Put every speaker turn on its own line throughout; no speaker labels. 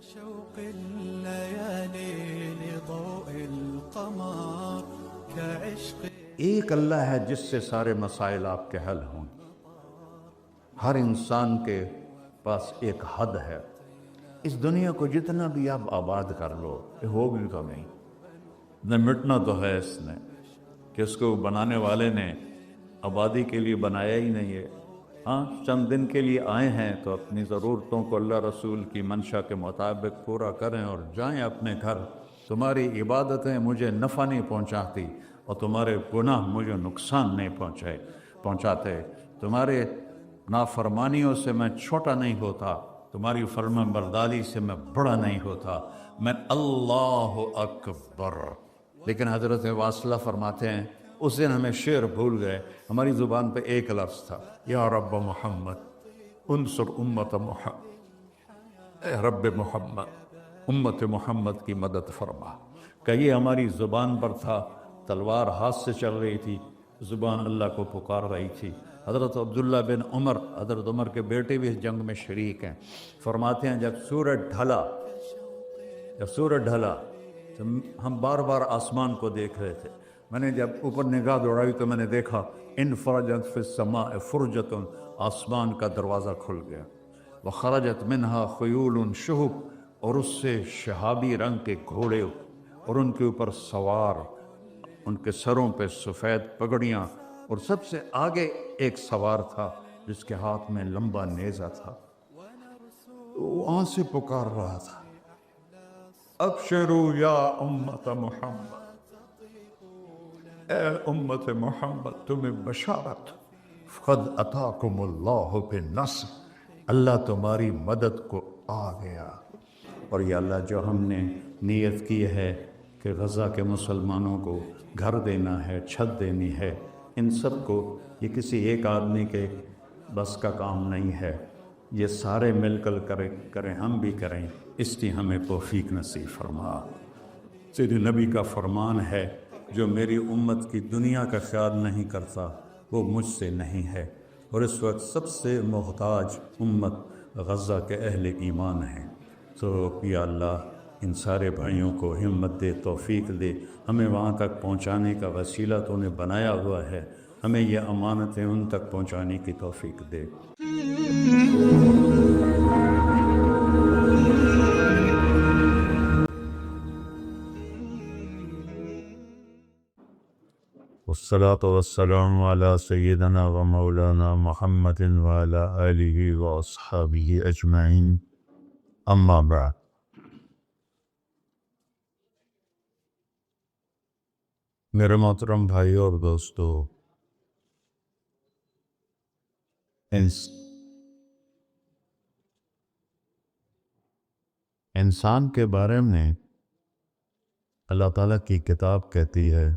شوق الليالي لضوء القمر كعشق
ایک اللہ ہے جس سے سارے مسائل آپ کے حل ہوں۔ ہر انسان کے پاس ایک حد ہے۔ اس دنیا کو جتنا بھی آپ آباد کر لو یہ ہوگی تو نہیں، نہ مٹنا تو ہے اس نے، کہ اس کو بنانے والے نے آبادی کے لیے بنایا ہی نہیں ہے۔ ہاں چند دن کے لیے آئے ہیں تو اپنی ضرورتوں کو اللہ رسول کی منشا کے مطابق پورا کریں اور جائیں اپنے گھر۔ تمہاری عبادتیں مجھے نفع نہیں پہنچاتی اور تمہارے گناہ مجھے نقصان نہیں پہنچاتے۔ تمہارے نافرمانیوں سے میں چھوٹا نہیں ہوتا، تمہاری فرما برداری سے میں بڑا نہیں ہوتا، میں اللہ اکبر۔ لیکن حضرت واصلہ فرماتے ہیں اس دن ہمیں شعر بھول گئے، ہماری زبان پہ ایک لفظ تھا، یا رب محمد انصر امت محمد، اے رب محمد امت محمد کی مدد فرما۔ کہ یہ ہماری زبان پر تھا، تلوار ہاتھ سے چل رہی تھی، زبان اللہ کو پکار رہی تھی۔ حضرت عبداللہ بن عمر، حضرت عمر کے بیٹے بھی اس جنگ میں شریک ہیں، فرماتے ہیں جب سورج ڈھلا تو ہم بار بار آسمان کو دیکھ رہے تھے۔ میں نے جب اوپر نگاہ دوڑائی تو میں نے دیکھا انفرجت فی السماء فرجت، آسمان کا دروازہ کھل گیا، وخرجت منہا خیول شہب، اور اس سے شہابی رنگ کے گھوڑے اور ان کے اوپر سوار، ان کے سروں پہ سفید پگڑیاں، اور سب سے آگے ایک سوار تھا جس کے ہاتھ میں لمبا نیزہ تھا، وہاں سے پکار رہا تھا، ابشروا یا امت محمد، اے امت محمد تمہیں بشارت، قد اتاکم اللہ بالنصر، اللہ تمہاری مدد کو آ گیا۔ اور یہ اللہ جو ہم نے نیت کی ہے کہ غزہ کے مسلمانوں کو گھر دینا ہے، چھت دینی ہے، ان سب کو یہ کسی ایک آدمی کے بس کا کام نہیں ہے، یہ سارے مل کر کریں، ہم بھی کریں، اس کی ہمیں توفیق نصیب فرما۔ تیرے نبی کا فرمان ہے جو میری امت کی دنیا کا خیال نہیں کرتا وہ مجھ سے نہیں ہے، اور اس وقت سب سے محتاج امت غزہ کے اہل ایمان ہیں۔ تو یا اللہ ان سارے بھائیوں کو ہمت دے، توفیق دے، ہمیں وہاں تک پہنچانے کا وسیلہ تو نے بنایا ہوا ہے، ہمیں یہ امانتیں ان تک پہنچانے کی توفیق دے۔ والصلاة والسلام على سيدنا ومولانا محمد وعلى آله وأصحابه أجمعين، أما بعد۔ میرے محترم بھائی اور دوستو، انسان کے بارے میں اللہ تعالیٰ کی کتاب کہتی ہے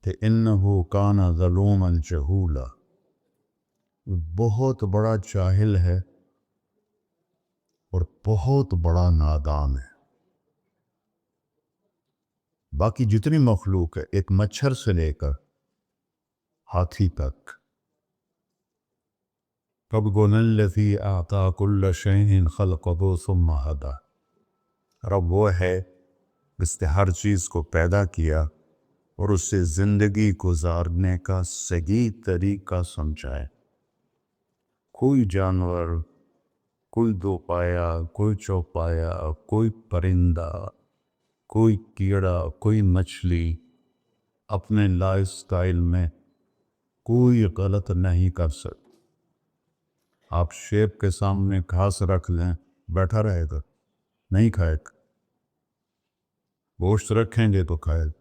کہ انہو کان ظلوما جہولا، بہت بڑا جاہل ہے اور بہت بڑا نادان ہے۔ باقی جتنی مخلوق ہے، ایک مچھر سے لے کر ہاتھی تک، ربنا الذی اعطی کل شیء خلقہ ثم ہدی، رب وہ ہے جس نے ہر چیز کو پیدا کیا اور اس سے زندگی گزارنے کا صحیح طریقہ سمجھائے۔ کوئی جانور، کوئی دو پایا، کوئی چوپایا، کوئی پرندہ، کوئی کیڑا، کوئی مچھلی اپنے لائف سٹائل میں کوئی غلط نہیں کر سکتے۔ آپ شیپ کے سامنے گھاس رکھ لیں، بیٹھا رہے گا؟ نہیں کھائے گا۔ گوشت رکھیں گے تو کھائے گا۔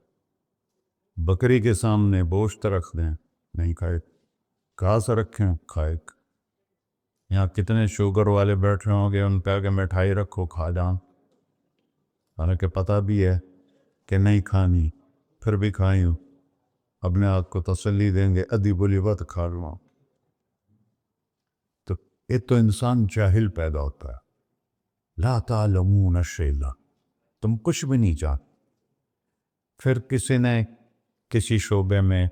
بکری کے سامنے گوشت رکھ دیں، نہیں کھائے گا۔ گھاس رکھیں، کھائے گا۔ یہاں کتنے شوگر والے بیٹھے ہوں گے، ان پہ کہ مٹھائی رکھو کھا جان، حالانکہ پتہ بھی ہے کہ نہیں کھانی، پھر بھی کھائی ہوں، اپنے آپ کو تسلی دیں گے ادھی بلی وقت کھا لوں۔ تو ایک تو انسان جاہل پیدا ہوتا ہے، لا تعلمون شیئا، تم کچھ بھی نہیں جانتے۔ پھر کسی نے کسی شعبے میں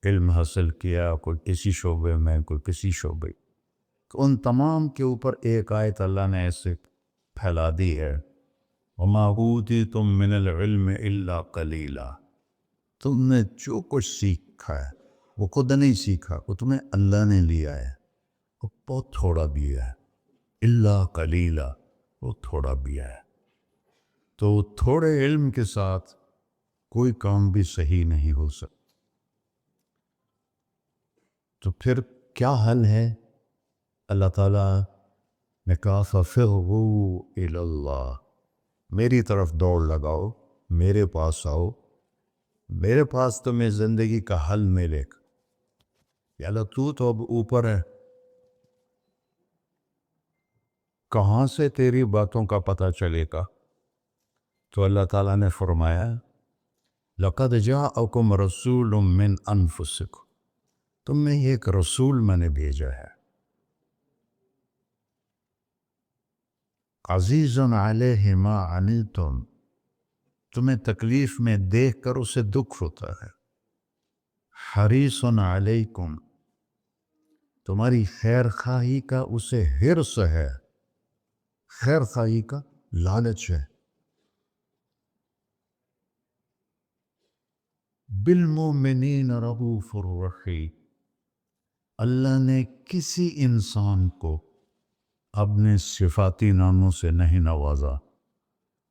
علم حاصل کیا، کوئی کسی شعبے میں، کوئی کسی شعبے، ان تمام کے اوپر ایک آیت اللہ نے ایسے پھیلا دی ہے، وَمَا أُوتِيتُم مِّنَ الْعِلْمِ إِلَّا قَلِيلًا۔ تم نے جو کچھ سیکھا ہے وہ خود نہیں سیکھا، وہ تمہیں اللہ نے لیا ہے، وہ بہت تھوڑا دیا ہے، الا قلیلا، وہ تھوڑا دیا ہے۔ تو تھوڑے علم کے ساتھ کوئی کام بھی صحیح نہیں ہو سکتا۔ تو پھر کیا حل ہے؟ اللہ تعالیٰ نے کہا فَفِرُّوا إِلَى اللَّهِ، میری طرف دوڑ لگاؤ، میرے پاس آؤ، میرے پاس تمہیں زندگی کا حل ملے گا۔ یا اللہ تو اب اوپر ہے، کہاں سے تیری باتوں کا پتہ چلے گا؟ تو اللہ تعالیٰ نے فرمایا لَقَدْ جَاءَكُمْ رَسُولٌ مِّنْ أَنفُسِكُمْ، تم میں ایک رسول میں نے بھیجا ہے، عزیزٌ علیہ ما عنتم، تمہیں تکلیف میں دیکھ کر اسے دکھ ہوتا ہے، حریصٌ علیکم، تمہاری خیر خواہی کا اسے حرص ہے، خیر خواہی کا لالچ ہے، بالمؤمنین رؤوف الرحیم، اللہ نے کسی انسان کو اپنے صفاتی ناموں سے نہیں نوازا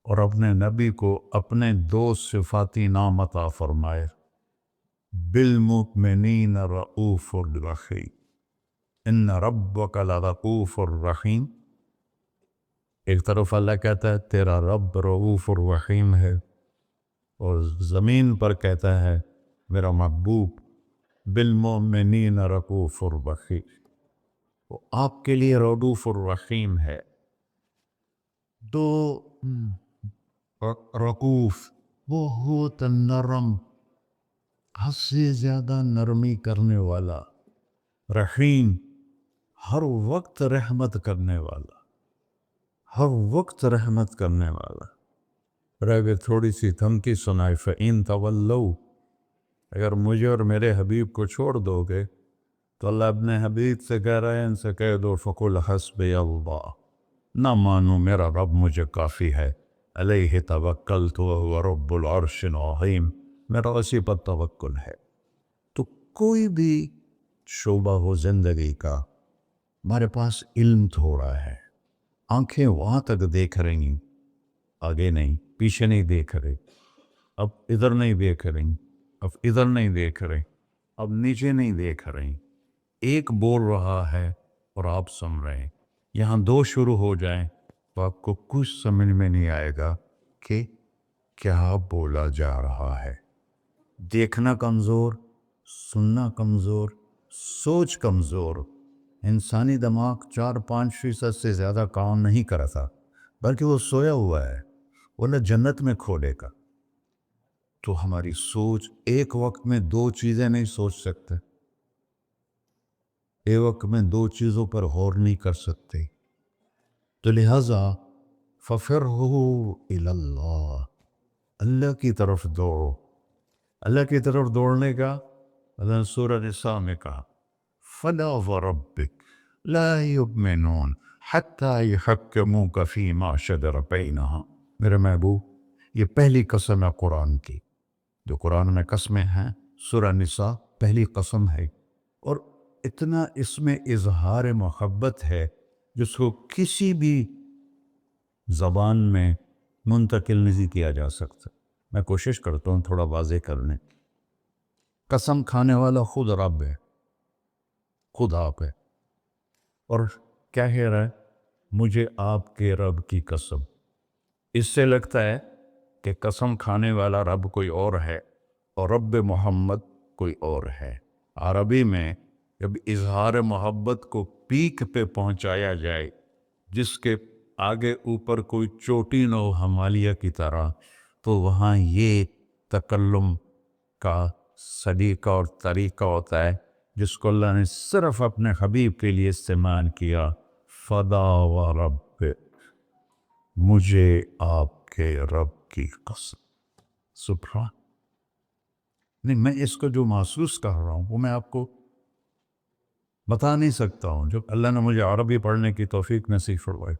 اور اپنے نبی کو اپنے دو صفاتی نام عطا فرمائے، بالمؤمنین رؤوف الرحیم، ان ربک لرؤوف الرحیم۔ ایک طرف اللہ کہتا ہے تیرا رب رؤوف الرحیم ہے، اور زمین پر کہتا ہے میرا محبوب بالمؤمنین رؤوف الرحیم، وہ آپ کے لیے رؤوف الرحیم ہے۔ دو رؤوف بہت نرم، حد سے زیادہ نرمی کرنے والا، رحیم ہر وقت رحمت کرنے والا، ہر وقت رحمت کرنے والا۔ اور اگر تھوڑی سی دھمکی سنائے فَإِن تَوَلَّوْا، اگر مجھے اور میرے حبیب کو چھوڑ دو گے تو اللہ اپنے حبیب سے کہہ رہے ہیں ان سے کہہ دو فَقُلْ حَسْبِيَ اللَّهُ، نہ مانو میرا رب مجھے کافی ہے، علیہ توکلت وہو رب العرش العظیم، میرا اسی پر توکل ہے۔ تو کوئی بھی شعبہ ہو زندگی کا، ہمارے پاس علم تھوڑا ہے، آنکھیں وہاں تک دیکھ رہی ہیں، آگے نہیں، پیچھے نہیں دیکھ رہے، اب ادھر نہیں دیکھ رہی، اب ادھر نہیں دیکھ رہے، اب نیچے نہیں دیکھ رہے، ایک بول رہا ہے اور آپ سن رہے ہیں، یہاں دو شروع ہو جائیں تو آپ کو کچھ سمجھ میں نہیں آئے گا کہ کیا بولا جا رہا ہے۔ دیکھنا کمزور، سننا کمزور، سوچ کمزور، انسانی دماغ 4-5% سے زیادہ کام نہیں کرتا، بلکہ وہ سویا ہوا ہے، وہ نہ جنت میں کھولے گا۔ تو ہماری سوچ ایک وقت میں دو چیزیں نہیں سوچ سکتے، ایک وقت میں دو چیزوں پر غور نہیں کر سکتے، تو لہذا فَفِرُّوا إِلَى اللَّهِ، اللہ کی طرف دوڑو۔ اللہ کی طرف دوڑنے کا اللہ نے سورہ نساء میں کہا فَلَا وَرَبِّكَ لَا يُؤْمِنُونَ حَتَّى يُحَكِّمُوكَ فِيمَا شَجَرَ بَيْنَهُمْ، میرے محبوب یہ پہلی قسم ہے قرآن کی، جو قرآن میں قسمیں ہیں، سورہ نساء پہلی قسم ہے، اور اتنا اس میں اظہار محبت ہے جس کو کسی بھی زبان میں منتقل نہیں کیا جا سکتا۔ میں کوشش کرتا ہوں تھوڑا واضح کرنے۔ قسم کھانے والا خود رب ہے، خود آپ ہے، اور کیا کہہ رہا ہے؟ مجھے آپ کے رب کی قسم۔ اس سے لگتا ہے کہ قسم کھانے والا رب کوئی اور ہے اور رب محمد کوئی اور ہے۔ عربی میں جب اظہار محبت کو پیک پہ پہنچایا جائے، جس کے آگے اوپر کوئی چوٹی نہ ہو ہمالیہ کی طرح، تو وہاں یہ تکلم کا سلیقہ اور طریقہ ہوتا ہے جس کو اللہ نے صرف اپنے حبیب کے لیے استعمال کیا، فدا و رب، مجھے آپ کے رب کی قسم۔ سبحان، نہیں، میں اس کو جو محسوس کر رہا ہوں وہ میں آپ کو بتا نہیں سکتا ہوں. جب اللہ نے مجھے عربی پڑھنے کی توفیق نصیب فرمائی،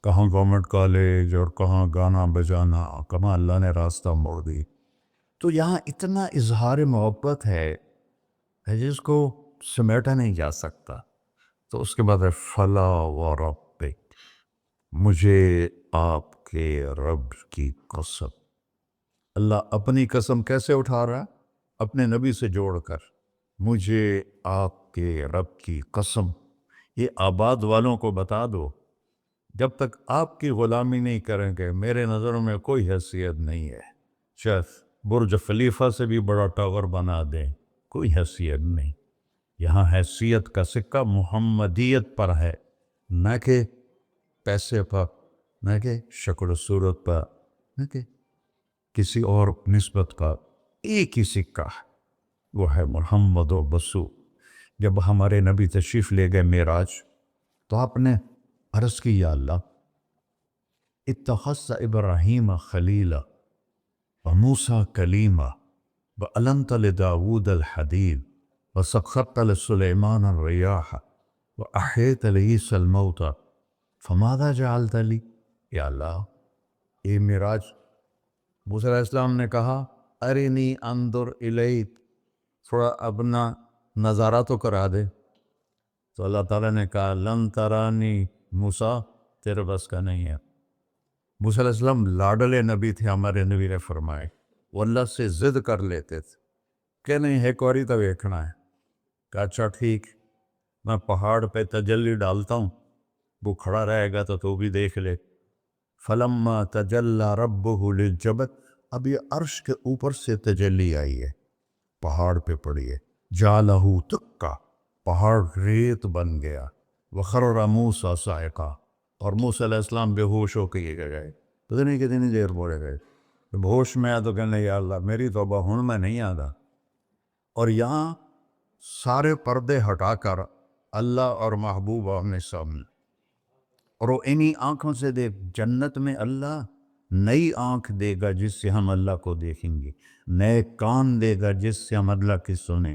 کہاں گورنمنٹ کالج اور کہاں گانا بجانا، کہاں اللہ نے راستہ موڑ دی. تو یہاں اتنا اظہار محبت ہے جس کو سمیٹا نہیں جا سکتا. تو اس کے بعد ہے فلا و ربک، مجھے آپ کے رب کی قسم. اللہ اپنی قسم کیسے اٹھا رہا ہے؟ اپنے نبی سے جوڑ کر. مجھے آپ کے رب کی قسم. یہ آباد والوں کو بتا دو، جب تک آپ کی غلامی نہیں کریں گے میرے نظروں میں کوئی حیثیت نہیں ہے. شاید برج خلیفہ سے بھی بڑا ٹاور بنا دیں، کوئی حیثیت نہیں. یہاں حیثیت کا سکہ محمدیت پر ہے، نہ کہ پیسے پر، نہ کہ شکل و صورت پر، نہ کہ کسی اور نسبت کا. ایک ہی سکہ ہے، وہ ہے محمد و بسو. جب ہمارے نبی تشریف لے گئے معراج تو آپ نے عرض کی یا اللہ اتخذت ابراہیم خلیلا وموسیٰ کلیما وعلنت لداود الحدید وسخرت لسلیمان الریاح وأحیت لعیسی الموتى فماذا جعلت لی. یا اللہ یہ معراج موسیٰ علیہ السلام نے کہا ارنی انظر الیک، تھوڑا اپنا نظارہ تو کرا دے. تو اللہ تعالیٰ نے کہا لن ترانی موسیٰ، تیرے بس کا نہیں ہے. موسیٰ علیہ السلام لاڈلے نبی تھے، ہمارے نبی نے فرمائے وہ اللہ سے ضد کر لیتے تھے کہ نہیں ایک واری تو دیکھنا ہے. کہا اچھا ٹھیک، میں پہاڑ پہ تجلی ڈالتا ہوں، وہ کھڑا رہے گا تو بھی دیکھ لے. فلما تجلی ربہ للجبل، اب یہ عرش کے اوپر سے تجلی آئی ہے، پہاڑ پہ پڑی ہے. جعلہ دکا، پہاڑ ریت بن گیا. وخر موسیٰ صاعقہ، اور موسیٰ علیہ السلام بے ہوش ہو کے یہ گئے. پتہ نہیں کتنی دیر پڑے گئے. جب ہوش میں آیا تو کہنے یا اللہ میری توبہ ہوں میں نہیں آتا. اور یہاں سارے پردے ہٹا کر اللہ اور محبوب آمنے سامنے، اور وہ انہی آنکھوں سے دیکھ. جنت میں اللہ نئی آنکھ دے گا جس سے ہم اللہ کو دیکھیں گے، نئے کان دے گا جس سے ہم اللہ کی سنیں.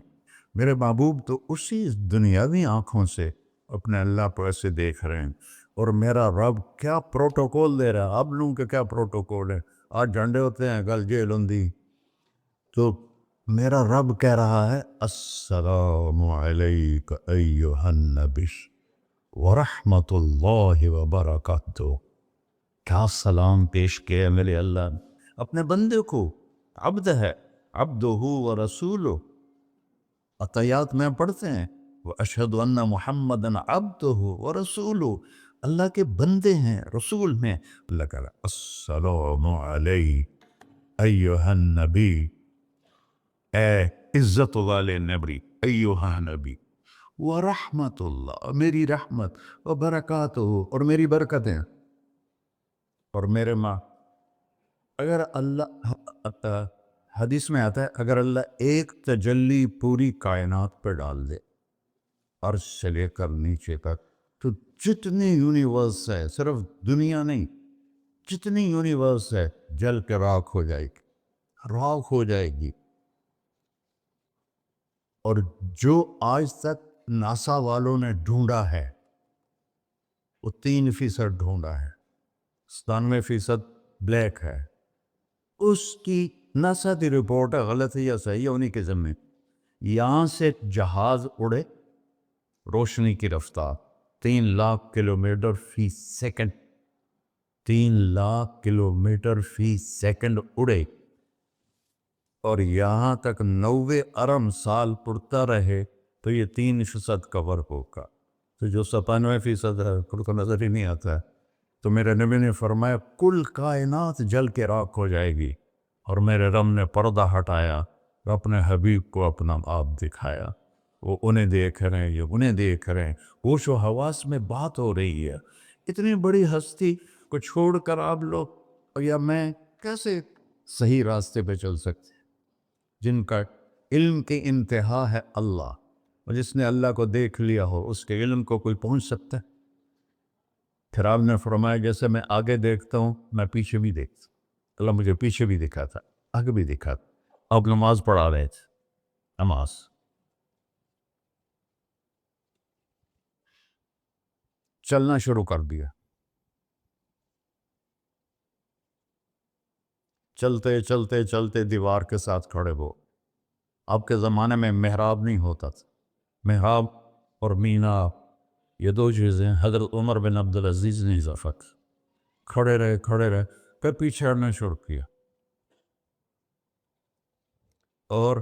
میرے محبوب تو اسی دنیاوی آنکھوں سے اپنے اللہ پر ایسے دیکھ رہے ہیں. اور میرا رب کیا پروٹوکول دے رہا ہے. اب لوگوں کے کیا پروٹوکول ہے، آج جھنڈے ہوتے ہیں کل جیل ہوندی. تو میرا رب کہہ رہا ہے السلام علیک ایہا النبی ورحمۃ اللہ وبرکاتہ. کیا سلام پیش کیا میرے اللہ نے اپنے بندے کو. عبد ہے، عبدہ ورسولہ. عطیات میں پڑھتے ہیں وَأَشْهَدُ أَنَّ مُحَمَّدًا عَبْدُهُ وَرَسُولُهُ، اللہ کے بندے ہیں، رسول ہیں. اللہ کہہ رہا السلام علیک ایہا النبی، اے عزت والے نبی، ایہا نبی، ورحمت اللہ، میری رحمت، وبرکاتہ، اور میری برکتیں. اور میرے ماں، اگر اللہ، حدیث میں آتا ہے اگر اللہ ایک تجلی پوری کائنات پہ ڈال دے عرش سے لے کر نیچے تک، تو جتنی یونیورس ہے، صرف دنیا نہیں، جتنی یونیورس ہے جل کے راکھ ہو جائے گی، راکھ ہو جائے گی. اور جو آج تک ناسا والوں نے ڈھونڈا ہے وہ 3% ڈھونڈا ہے، 97% بلیک ہے. اس کی ناسا کی رپورٹ ہے، غلط ہے یا صحیح ہے انہی کے ذمے. یہاں سے جہاز اڑے روشنی کی رفتار 3,00,000 کلومیٹر فی سیکنڈ، 3,00,000 کلومیٹر فی سیکنڈ اڑے، اور یہاں تک 90 ارب سال اڑتا رہے تو یہ 3% کور ہوگا. تو جو 97% ہے پھر تو نظر ہی نہیں آتا ہے. تو میرے نبی نے فرمایا کل کائنات جل کے راکھ ہو جائے گی. اور میرے رب نے پردہ ہٹایا، اپنے حبیب کو اپنا آپ دکھایا. وہ انہیں دیکھ رہے ہیں، یہ انہیں دیکھ رہے ہیں. ہوش و حواس میں بات ہو رہی ہے. اتنی بڑی ہستی کو چھوڑ کر آپ لوگ یا میں کیسے صحیح راستے پہ چل سکتے، جن کا علم کی انتہا ہے اللہ، اور جس نے اللہ کو دیکھ لیا ہو اس کے علم کو کوئی پہنچ سکتا ہے؟ پھر آپ نے فرمایا جیسے میں آگے دیکھتا ہوں میں پیچھے بھی دیکھتا ہوں. اللہ مجھے پیچھے بھی دکھاتا، آگے بھی دکھاتا. آپ نماز پڑھا رہے تھے، نماز چلنا شروع کر دیا. چلتے چلتے چلتے دیوار کے ساتھ کھڑے ہو. آپ کے زمانے میں محراب نہیں ہوتا تھا. محراب اور مینار یہ دو چیزیں حضرت عمر بن عبدالعزیز نے اضافہ کی. کھڑے رہے پھر پیچھے ہٹنا شروع کیا اور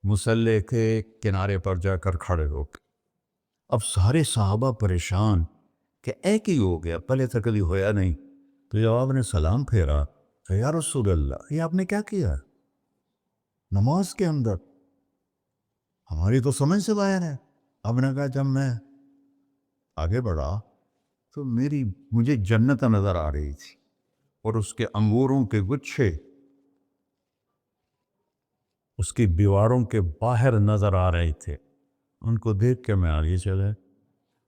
مصلی کے کنارے پر جا کر کھڑے ہو گئے. اب سارے صحابہ پریشان کہ ایک ہی ہو گیا, پہلے تو کبھی ہویا نہیں. تو جب آپ نے سلام پھیرا کہ یا رسول اللہ, یہ آپ نے کیا کیا نماز کے اندر؟ ہماری تو سمجھ سے باہر ہے. آپ نے کہا جب میں آگے بڑھا تو مجھے جنت نظر آ رہی تھی اور اس کے انگوروں کے گچھے اس کی دیواروں کے باہر نظر آ رہے تھے. ان کو دیکھ کے میں آگے چلے.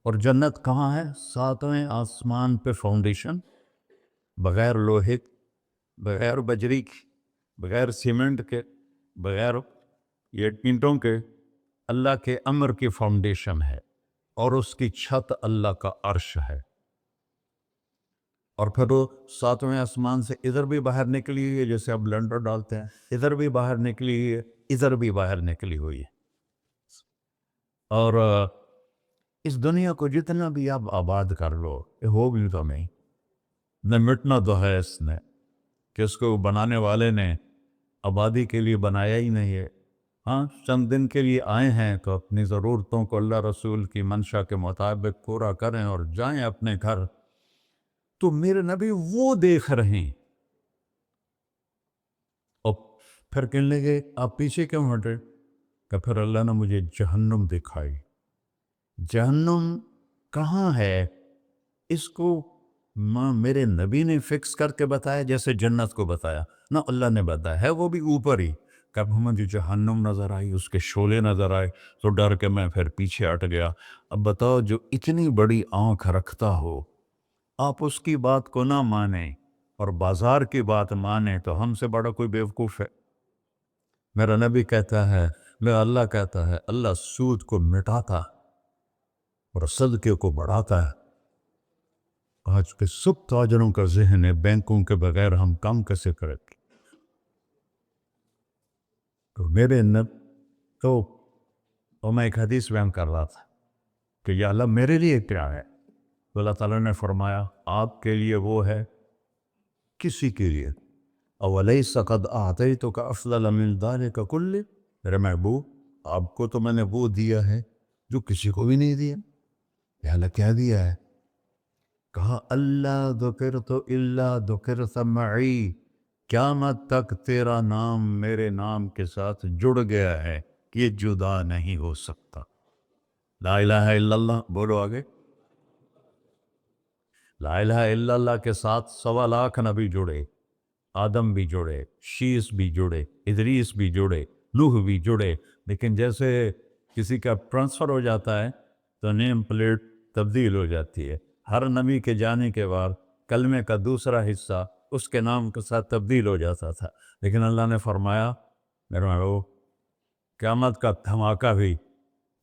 اور جنت کہاں ہے؟ 7ویں آسمان پہ فاؤنڈیشن, بغیر لوہے, بغیر بجری کی, بغیر سیمنٹ کے, بغیر یہ اینٹوں کے, اللہ کے امر کی فاؤنڈیشن ہے اور اس کی چھت اللہ کا عرش ہے. اور پھر وہ 7ویں آسمان سے ادھر بھی باہر نکلی ہوئی ہے, جیسے اب لنڈر ڈالتے ہیں, ادھر بھی باہر نکلی ہوئی ہے, ادھر بھی باہر نکلی ہوئی ہے. اور اس دنیا کو جتنا بھی آپ آباد کر لو یہ ہو بھی تو نہیں, نہ مٹنا تو ہے اس نے, کہ اس کو بنانے والے نے آبادی کے لیے بنایا ہی نہیں ہے. ہاں, چند دن کے لیے آئے ہیں تو اپنی ضرورتوں کو اللہ رسول کی منشا کے مطابق پورا کریں اور جائیں اپنے گھر. تو میرے نبی وہ دیکھ رہے ہیں اور پھر کہنے لگے آپ پیچھے کیوں ہٹے؟ کہ پھر اللہ نے مجھے جہنم دکھائی. جہنم کہاں ہے اس کو میرے نبی نے فکس کر کے بتایا جیسے جنت کو بتایا؟ نہ, اللہ نے بتایا ہے وہ بھی اوپر ہی. کب مجھے جہنم نظر آئی, اس کے شعلے نظر آئے تو ڈر کے میں پھر پیچھے ہٹ گیا. اب بتاؤ, جو اتنی بڑی آنکھ رکھتا ہو آپ اس کی بات کو نہ مانیں اور بازار کی بات مانیں تو ہم سے بڑا کوئی بیوقوف ہے؟ میرا نبی کہتا ہے, میرا اللہ کہتا ہے, اللہ سود کو مٹاتا اور صدقے کو بڑھاتا ہے. آج کے سب تاجروں کا ذہن ہے بینکوں کے بغیر ہم کام کیسے کریں. تو میرے تو میں ایک حدیث بیان کر رہا تھا کہ یا اللہ میرے لیے کیا ہے؟ تو اللہ تعالیٰ نے فرمایا آپ کے لیے وہ ہے کسی کے لیے. اولیس قد اعطیتک افضل من ذلک کلہ, میرے محبوب آپ کو تو میں نے وہ دیا ہے جو کسی کو بھی نہیں دیا. یا اللہ کیا دیا ہے؟ کہا اللہ ذکرت الا ذکرت معی, قیامت تک تیرا نام میرے نام کے ساتھ جڑ گیا ہے, یہ جدا نہیں ہو سکتا. لا الہ الا اللہ بولو آگے. لا الہ الا اللہ کے ساتھ 1.25 لاکھ نبی جڑے, آدم بھی جڑے, شیس بھی جڑے, ادریس بھی جڑے, نوح بھی جڑے. لیکن جیسے کسی کا ٹرانسفر ہو جاتا ہے تو نیم پلیٹ تبدیل ہو جاتی ہے. ہر نبی کے جانے کے بعد کلمے کا دوسرا حصہ اس کے نام کے ساتھ تبدیل ہو جاتا تھا. لیکن اللہ نے فرمایا میرے محبوب قیامت کا دھماکہ بھی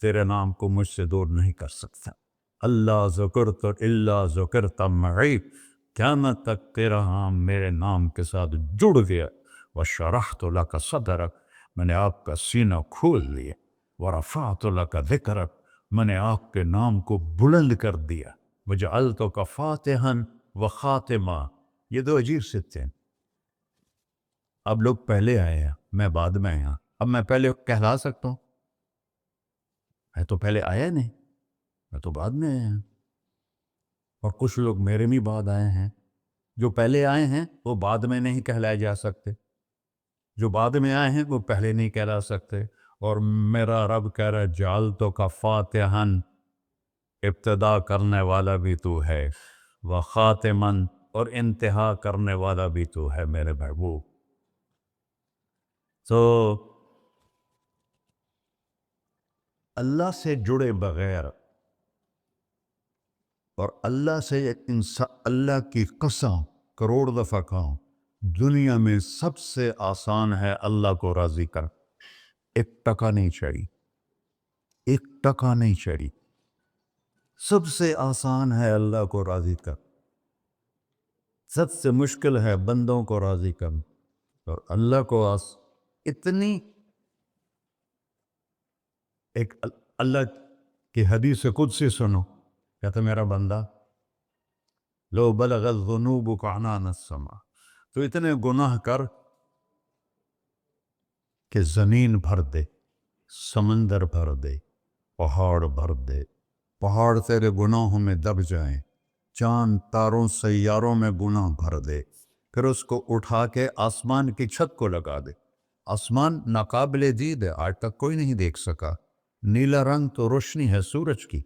تیرے نام کو مجھ سے دور نہیں کر سکتا. اللہ ذکرت الا ذکرت معی, قیامت تک تیرا نام میرے نام کے ساتھ جڑ گیا. وشرحت لک صدرک, میں نے آپ کا سینہ کھول لیا. ورفعت لک ذکرک, میں نے آپ کے نام کو بلند کر دیا. وجعلتک فاتحا وخاتما, یہ دو عجیب صفتے ہیں. اب لوگ پہلے آئے ہیں, میں بعد میں آیا. اب میں پہلے کہلا سکتا ہوں؟ میں تو پہلے آیا نہیں, میں تو بعد میں آیا. اور کچھ لوگ میرے بھی بعد آئے ہیں. جو پہلے آئے ہیں وہ بعد میں نہیں کہلائے جا سکتے, جو بعد میں آئے ہیں وہ پہلے نہیں کہلا سکتے. اور میرا رب کہہ رہا ہے جعلتک فاتحا, ابتدا کرنے والا بھی تو ہے, وخاتما, اور انتہا کرنے والا بھی تو ہے میرے محبوب. تو اللہ سے جڑے بغیر اور اللہ سے انسان, اللہ کی قسم کروڑ دفعہ کہوں, دنیا میں سب سے آسان ہے اللہ کو راضی کر. 1 ٹکا نہیں چاہیے, 1 ٹکا نہیں چاہیے. سب سے آسان ہے اللہ کو راضی کر، سب سے مشکل ہے بندوں کو راضی کرنا، اور اللہ کو اتنی ایک اللہ کی حدیث قدسی سنو، کہتا میرا بندہ لو بلغت ذنوبک عنان السماء، تو اتنے گناہ کر کہ زمین بھر دے، سمندر بھر دے، پہاڑ بھر دے، پہاڑ تیرے گناہوں میں دب جائیں، چاند تاروں سیاروں میں گناہ بھر دے، پھر اس کو اٹھا کے آسمان کی چھت کو لگا دے۔ آسمان ناقابل دید ہے، آج تک کوئی نہیں دیکھ سکا، نیلا رنگ تو روشنی ہے سورج کی،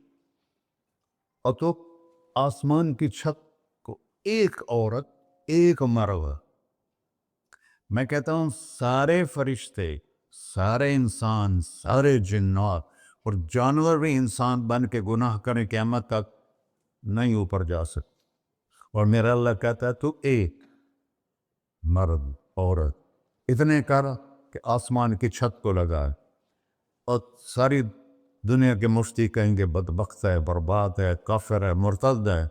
اور تو آسمان کی چھت کو ایک عورت، ایک مرد، میں کہتا ہوں سارے فرشتے، سارے انسان، سارے جنات اور جانور بھی انسان بن کے گناہ کریں قیامت تک نہیں اوپر جا سکتے، اور میرا اللہ کہتا ہے تو ایک مرد عورت اتنے کر کہ آسمان کی چھت کو لگائے، اور ساری دنیا کے مفتی کہیں گے بدبخت ہے، برباد ہے، کافر ہے، مرتد ہے،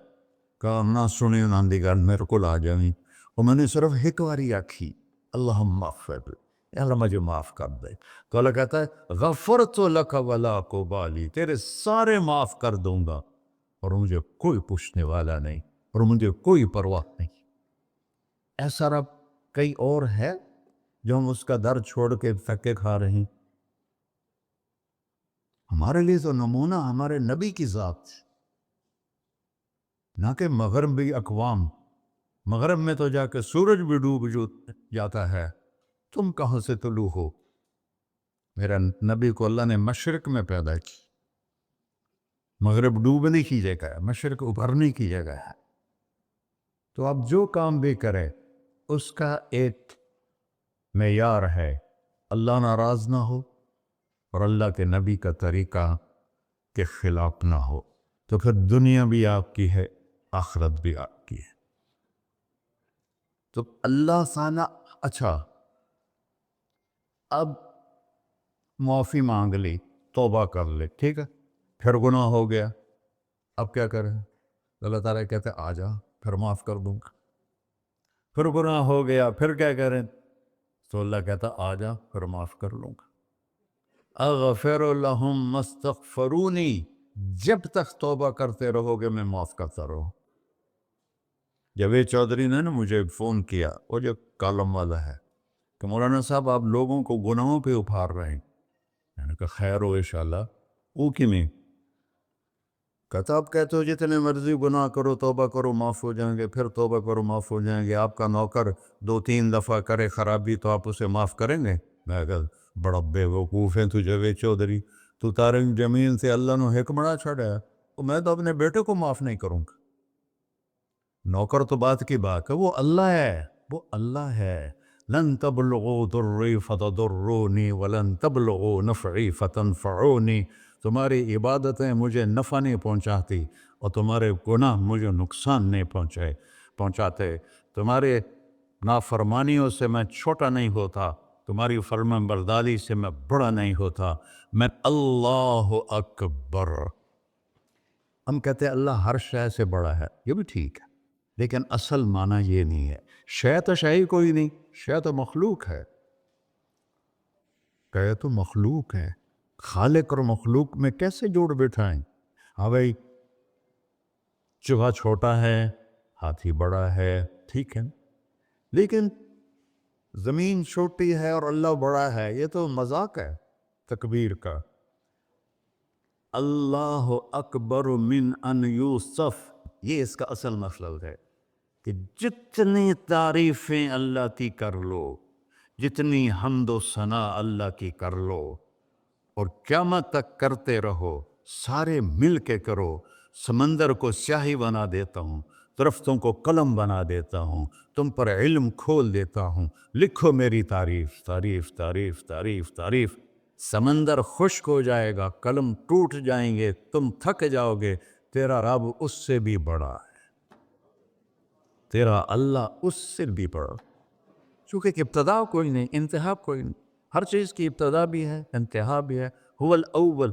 کہا نہ سنی نہ دیگر میرے کو آ جائیں، اور میں نے صرف ایک باری آکھی اللہم اغفر، اللہ مجھے معاف کر دے، تو اللہ کہتا ہے غفرت لک ولا ابالی، تیرے سارے معاف کر دوں گا اور مجھے کوئی پوچھنے والا نہیں اور مجھے کوئی پرواہ نہیں۔ ایسا رب کئی اور ہے جو ہم اس کا در چھوڑ کے دھکے کھا رہے ہیں؟ ہمارے لیے تو نمونہ ہمارے نبی کی ذات، نہ کہ مغربی اقوام، مغرب میں تو جا کے سورج بھی ڈوب جاتا ہے، تم کہاں سے طلوع ہو؟ میرا نبی کو اللہ نے مشرق میں پیدا کی، مغرب ڈوبنے کی جگہ ہے، مشرق ابھرنے کی جگہ ہے، تو آپ جو کام بھی کرے اس کا ایک معیار ہے، اللہ ناراض نہ ہو اور اللہ کے نبی کا طریقہ کے خلاف نہ ہو، تو پھر دنیا بھی آپ کی ہے، آخرت بھی آپ کی ہے۔ تو اللہ سانا اچھا، اب معافی مانگ لی، توبہ کر لے، ٹھیک ہے، پھر گناہ ہو گیا، اب کیا کریں؟ اللہ تعالیٰ کہتے آ جا پھر معاف کر دوں گا، پھر گناہ ہو گیا پھر کیا کریں؟ تو اللہ کہتا آ جا پھر معاف کر لوں گا۔ اغفر لہم مستغفرونی، جب تک توبہ کرتے رہو گے میں معاف کرتا رہوں۔ جاوید چودھری نے نا مجھے فون کیا، وہ جو کالم والا ہے، کہ مولانا صاحب آپ لوگوں کو گناہوں پہ اپھار رہے ہیں، میں نے کہا خیر ہو انشاءاللہ، وہ کی میں کہتا آپ کہتے ہو جتنے مرضی گناہ کرو توبہ کرو معاف ہو جائیں گے، پھر توبہ کرو معاف ہو جائیں گے، آپ کا نوکر 2-3 دفعہ کرے خرابی تو آپ اسے معاف کریں گے؟ میں کہا بڑا بے وقوف ہے تو جاوید چودھری، تو تارنگ زمین سے اللہ نے حکمراں چھڑا ہے، تو میں تو اپنے بیٹے کو معاف نہیں کروں گا۔ نوکر تو بات کی بات ہے، وہ اللہ ہے، وہ اللہ ہے۔ لن تبلغوا ضری فتضرونی ولن تبلغوا نفعی فتنفعونی، تمہاری عبادتیں مجھے نفع نہیں پہنچاتی اور تمہارے گناہ مجھے نقصان نہیں پہنچاتے، تمہارے نافرمانیوں سے میں چھوٹا نہیں ہوتا، تمہاری فرمان برداری سے میں بڑا نہیں ہوتا، میں اللہ اکبر۔ ہم کہتے ہیں اللہ ہر شے سے بڑا ہے، یہ بھی ٹھیک ہے، لیکن اصل معنی یہ نہیں ہے، شے تو شے ہی کوئی نہیں، شے تو مخلوق ہے، کہے تو مخلوق ہے، خالق اور مخلوق میں کیسے جوڑ بٹھائیں؟ ہاں بھائی چوہا چھوٹا ہے، ہاتھی بڑا ہے، ٹھیک ہے، لیکن زمین چھوٹی ہے اور اللہ بڑا ہے، یہ تو مذاق ہے تکبیر کا۔ اللہ اکبر من ان یوصف، یہ اس کا اصل مطلب ہے کہ جتنی تعریفیں اللہ کی کر لو، جتنی حمد و ثنا اللہ کی کر لو اور قیامت تک کرتے رہو، سارے مل کے کرو، سمندر کو سیاہی بنا دیتا ہوں، درختوں کو قلم بنا دیتا ہوں، تم پر علم کھول دیتا ہوں، لکھو میری تعریف، تعریف تعریف تعریف تعریف، سمندر خشک ہو جائے گا، قلم ٹوٹ جائیں گے، تم تھک جاؤ گے، تیرا رب اس سے بھی بڑا ہے، تیرا اللہ اس سے بھی بڑا، چونکہ ابتدا کوئی نہیں، انتہا کوئی نہیں، ہر چیز کی ابتدا بھی ہے، انتہا بھی ہے، هو الاول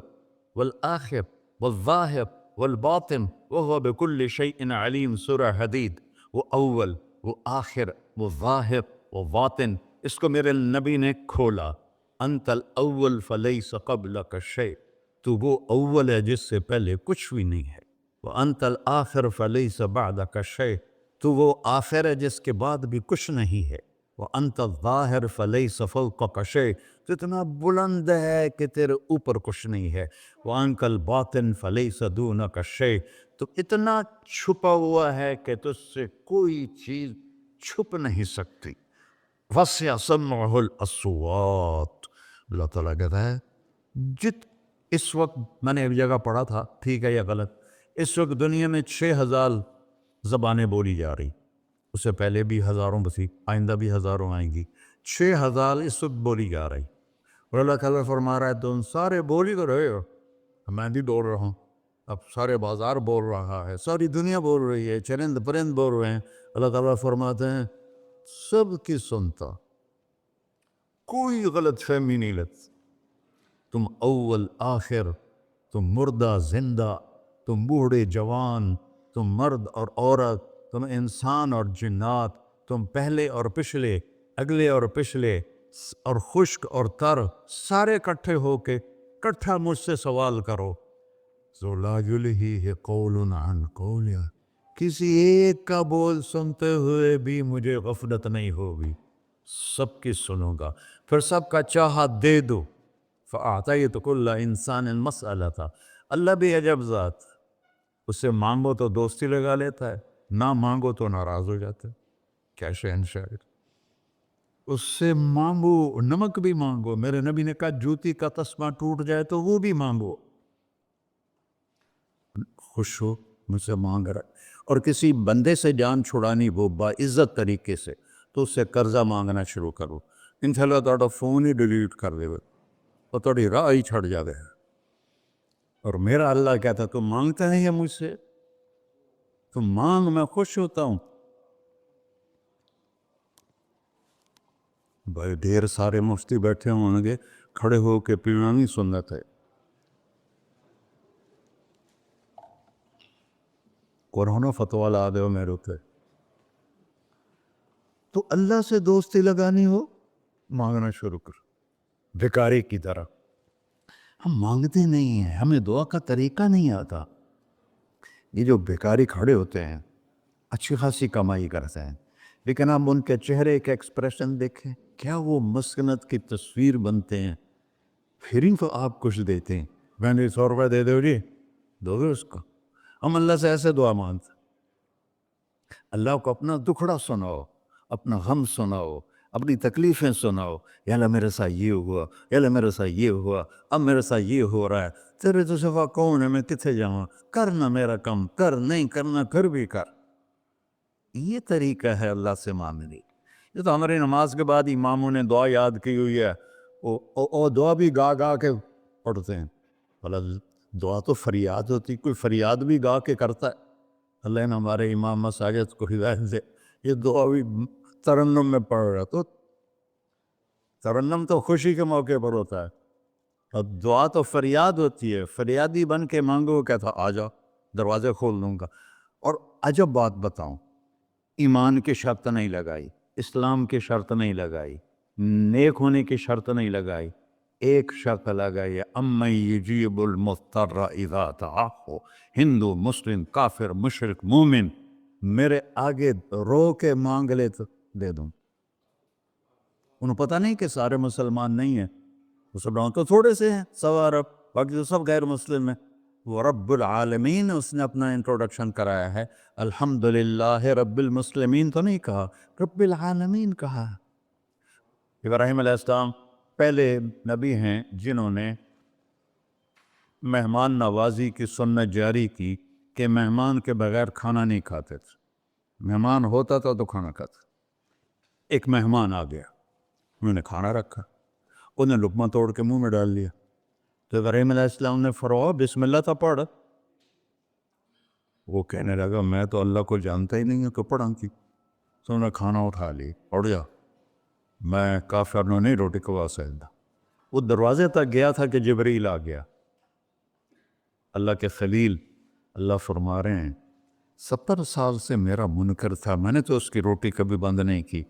والآخر والظاہر والباطن وهو بكل شيء عليم. سورہ حدید. وہ اول، وہ آخر، وہ ظاہر، وہ باطن، اس کو میرے نبی نے کھولا. انت الاول فلیس قبلک شیء، تو وہ اول ہے جس سے پہلے کچھ بھی نہیں ہے. وانت الآخر فلیس بعدک شیء، تو وہ آخر ہے جس کے بعد بھی کچھ نہیں ہے. وانت الظاہر فلیس فوقک شیء، تو اتنا بلند ہے کہ تیرے اوپر کچھ نہیں ہے. وانت الباطن فلیس دونک شیء، تو اتنا چھپا ہوا ہے کہ تجھ سے کوئی چیز چھپ نہیں سکتی. وسع سمعہ الاصوات، اللہ تعالیٰ کہتا ہے اس وقت میں نے ایک جگہ پڑھا تھا، ٹھیک ہے یا غلط، اس وقت دنیا میں 6000 زبانیں بولی جا رہی، اس سے پہلے بھی ہزاروں بسی، آئندہ بھی ہزاروں آئیں گی. 6000 اس وقت بولی جا رہی، اور اللہ تعالیٰ فرما رہا ہے تم سارے بولی تو رہے ہو، میں بھی بول رہا ہوں. اب سارے بازار بول رہا ہے، ساری دنیا بول رہی ہے، چرند پرند بول رہے ہیں. اللہ تعالیٰ فرماتے ہیں سب کی سنتا، کوئی غلط فہمی نہیں لگتی. تم اول آخر، تم مردہ زندہ، تم بوڑھے جوان، تم مرد اور عورت، تم انسان اور جنات، تم پہلے اور پچھلے، اگلے اور پچھلے، اور خشک اور تر، سارے اکٹھے ہو کے کٹھا مجھ سے سوال کرو. ذو لا یلہیہ قول عن قول، کسی ایک کا بول سنتے ہوئے بھی مجھے غفلت نہیں ہوگی، سب کی سنوں گا. پھر سب کا چاہا دے دو. فَأَعْطَيْتُ كُلَّ إِنسَانٍ مَسْأَلَةً. اللہ بھی عجب ذات، اس سے مانگو تو دوستی لگا لیتا ہے، نہ مانگو تو ناراض ہو جاتا ہے. کیا شہنشاہ، اس سے مانگو، نمک بھی مانگو. میرے نبی نے کہا جوتی کا تسمہ ٹوٹ جائے تو وہ بھی مانگو. خوش ہو مجھ سے مانگ رہا ہے. اور کسی بندے سے جان چھڑانی وہ باعزت طریقے سے، تو اس سے قرضہ مانگنا شروع کرو، انشاءاللہ تھوڑا فون ہی ڈیلیٹ کر دے اور تھوڑی راہ ہی چھڑ جاوے. اور میرا اللہ کہتا تو مانگتا ہے یا مجھ سے، تو مانگ، میں خوش ہوتا ہوں. بھائی ڈھیر سارے مفتی بیٹھے ہوں گے، کھڑے ہو کے پینا نہیں سننا تھے. قرآن و فتویٰ لا دے ہو میرے اوپر. تو اللہ سے دوستی لگانی ہو، مانگنا شروع کر، بھکاری کی طرح. ہم مانگتے نہیں ہیں، ہمیں دعا کا طریقہ نہیں آتا. یہ جو بھکاری کھڑے ہوتے ہیں اچھی خاصی کمائی کرتے ہیں، لیکن ہم ان کے چہرے کے ایکسپریشن دیکھیں، کیا وہ مسکنت کی تصویر بنتے ہیں. پھر ہی تو آپ کچھ دیتے ہیں. میں نے 100 روپے دے دو جی، دو گے اس کو. ہم اللہ سے ایسے دعا مانگتے ہیں. اللہ کو اپنا دکھڑا سناؤ، اپنا غم سناؤ، اپنی تکلیفیں سناؤ. یا اللہ میرے ساتھ یہ ہوا، یا اللہ میرے ساتھ یہ ہوا، اب میرے ساتھ یہ ہو رہا ہے، تیرے تو سوا کون ہے، میں کتنے جاؤں، کرنا میرا کم، کر نہیں کرنا پھر بھی کر. یہ طریقہ ہے اللہ سے مانگنے. یہ تو ہماری نماز کے بعد اماموں نے دعا یاد کی ہوئی ہے، وہ دعا بھی گا گا کے پڑھتے ہیں. دعا تو فریاد ہوتی، کوئی فریاد بھی گا کے کرتا ہے. اللہ نے ہمارے امام مساجد کو ہدایت سے یہ دعا بھی ترنم میں پڑھ رہا. تو ترنم تو خوشی کے موقع پر ہوتا ہے، اور دعا تو فریاد ہوتی ہے. فریادی بن کے مانگو، کہتا آ جاؤ دروازے کھول دوں گا. اور عجب بات بتاؤں، ایمان کی شرط نہیں لگائی، اسلام کی شرط نہیں لگائی، نیک ہونے کی شرط نہیں لگائی. ایک شرط لگائی، اَمَّن یُجِیبُ الْمُضْطَرَّ اِذَا دَعَاهُ. ہندو، مسلم، کافر، مشرک، مومن میرے آگے رو کے مانگ لے تو دے دوں. انہوں پتہ نہیں کہ سارے مسلمان نہیں ہیں، مسلمان تو تھوڑے سے ہیں، 1.25 ارب، باقی تو سب غیر مسلم ہیں. وہ رب العالمین اس نے اپنا انٹروڈکشن کرایا ہے. الحمدللہ رب المسلمین تو نہیں کہا، رب العالمین کہا. ابراہیم علیہ السلام پہلے نبی ہیں جنہوں نے مہمان نوازی کی سنت جاری کی کہ مہمان کے بغیر کھانا نہیں کھاتے تھے. مہمان ہوتا تھا تو کھانا کھاتے. ایک مہمان آ گیا، انہوں نے کھانا رکھا، انہوں نے لقمہ توڑ کے منہ میں ڈال لیا. تو ابراہیم علیہ السلام نے فرمایا بسم اللہ تھا پڑھ. وہ کہنے لگا میں تو اللہ کو جانتا ہی نہیں ہوں کہ پڑھا کی. تو انہوں نے کھانا اٹھا لی، پڑھ جا، میں کافر نو نہیں روٹی کھوا سکتا. وہ دروازے تک گیا تھا کہ جبریل آ گیا، اللہ کے خلیل اللہ فرما رہے ہیں 70 سال سے میرا منکر تھا، میں نے تو اس کی روٹی کبھی بند نہیں کی،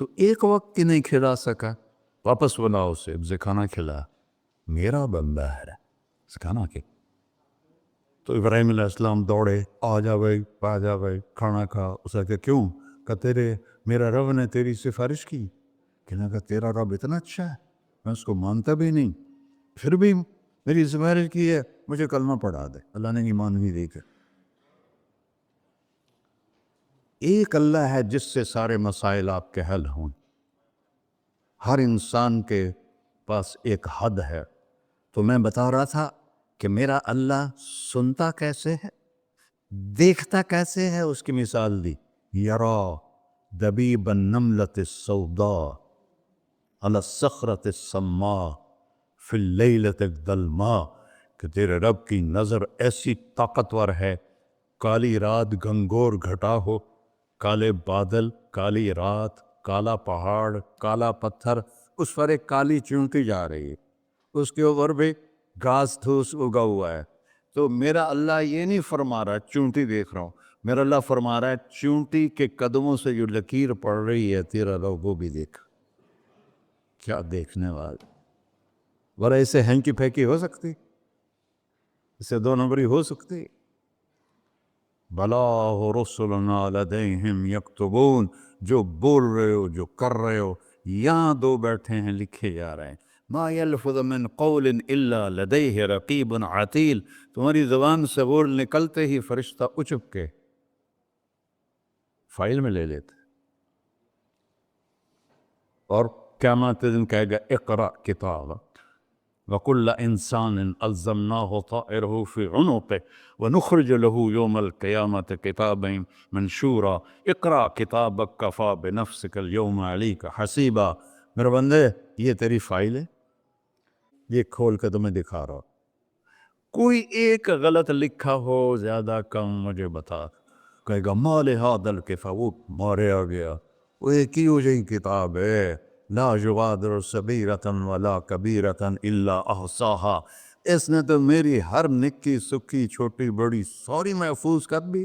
تو ایک وقت کی نہیں کھلا سکا، واپس بلا اسے، اسے کھانا کھلا، میرا بندہ ہے، کھانا کھلا۔ تو ابراہیم علیہ السلام دوڑے، آ جا بھائی کھانا کھا۔ اسے کہ کیوں؟ کہ میرا رب نے تیری سفارش کی۔ کہنا کہ تیرا رب اتنا اچھا ہے، میں اس کو مانتا بھی نہیں، پھر بھی میری سفارش کی ہے، مجھے کلمہ پڑھا دے۔ اللہ نے ایمان بھی دے کر۔ ایک اللہ ہے جس سے سارے مسائل آپ کے حل ہوں۔ ہر انسان کے پاس ایک حد ہے۔ تو میں بتا رہا تھا کہ میرا اللہ سنتا کیسے ہے، دیکھتا کیسے ہے، اس کی مثال دی۔ یرا دبیب النملۃ السوداء علی الصخرۃ الصماء فی اللیلۃ الظلماء، کہ تیرے رب کی نظر ایسی طاقتور ہے، کالی رات گھنگور گھٹا ہو، کالے بادل، کالی رات، کالا پہاڑ، کالا پتھر، اس پر ایک کالی چونٹی جا رہی ہے، اس کے اوپر بھی گھاس پھوس اگا ہوا ہے۔ تو میرا اللہ یہ نہیں فرما رہا چونٹی دیکھ رہا ہوں، میرا اللہ فرما رہا ہے چونٹی کے قدموں سے جو لکیر پڑ رہی ہے تیرا رب وہ بھی دیکھ۔ کیا دیکھنے والا! ورہ اسے ہینکی پھینکی ہو سکتی، اسے دو نمبری ہو سکتی؟ بلا رسلنا لدیہم یکتبون، جو بول رہے ہو، جو کر رہے ہو، یہاں دو بیٹھے ہیں، لکھے جا رہے ہیں۔ ما یلفظ من قول الا لدیہ رقیب عتید، تمہاری زبان سے بول نکلتے ہی فرشتہ اچک کے فائل میں لے لیتے، اور قیامت دن کہے گا اقرأ کتابک وَكُلَّ إِنسَانٍ أَلْزَمْنَاهُ طَائِرَهُ فِي عُنُقِهِ وَنُخْرِجُ لَهُ يَوْمَ الْقِيَامَةِ كِتَابًا مَنْشُورًا اقرأ کتابک کفیٰ بنفسک اليوم علیک حسیبا۔ میرے بندے یہ تیری فائل ہے، یہ کھول کے تمہیں دکھا رہا ہوں، کوئی ایک غلط لکھا ہو زیادہ کم مجھے بتا۔ کہے گا ما لہذا الکتاب، وہ مارے آ گیا، وہ ایک ہی ہو جائیں کتاب ہے، لا یغادر صغیرۃ ولا کبیرۃ الا احصاها، اس نے تو میری ہر نکی سکی چھوٹی بڑی ساری محفوظ کر دی۔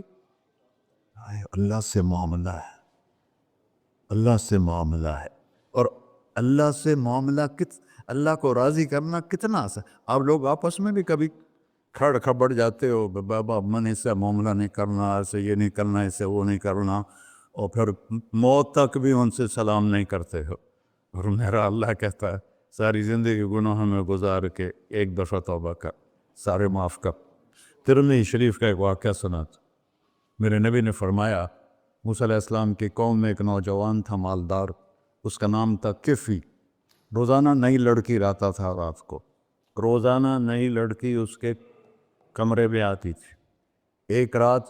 اللہ سے معاملہ ہے، اللہ سے معاملہ ہے، اور اللہ سے معاملہ اللہ کو راضی کرنا کتنا آسان۔ آپ لوگ آپس میں بھی کبھی کھڑ کھبڑ جاتے ہو، بابا من اس سے معاملہ نہیں کرنا، ایسے یہ نہیں کرنا، ایسے وہ نہیں کرنا، اور پھر موت تک بھی ان سے سلام نہیں کرتے ہو۔ اور میرا اللہ کہتا ہے ساری زندگی گناہوں میں گزار کے ایک دفعہ توبہ کر، سارے معاف کر۔ ترمذی شریف کا ایک واقعہ سنا تھا، میرے نبی نے فرمایا موسیٰ علیہ السلام کی قوم میں ایک نوجوان تھا مالدار، اس کا نام تھا کفی۔ روزانہ نئی لڑکی لاتا تھا رات کو، روزانہ نئی لڑکی اس کے کمرے میں آتی تھی۔ ایک رات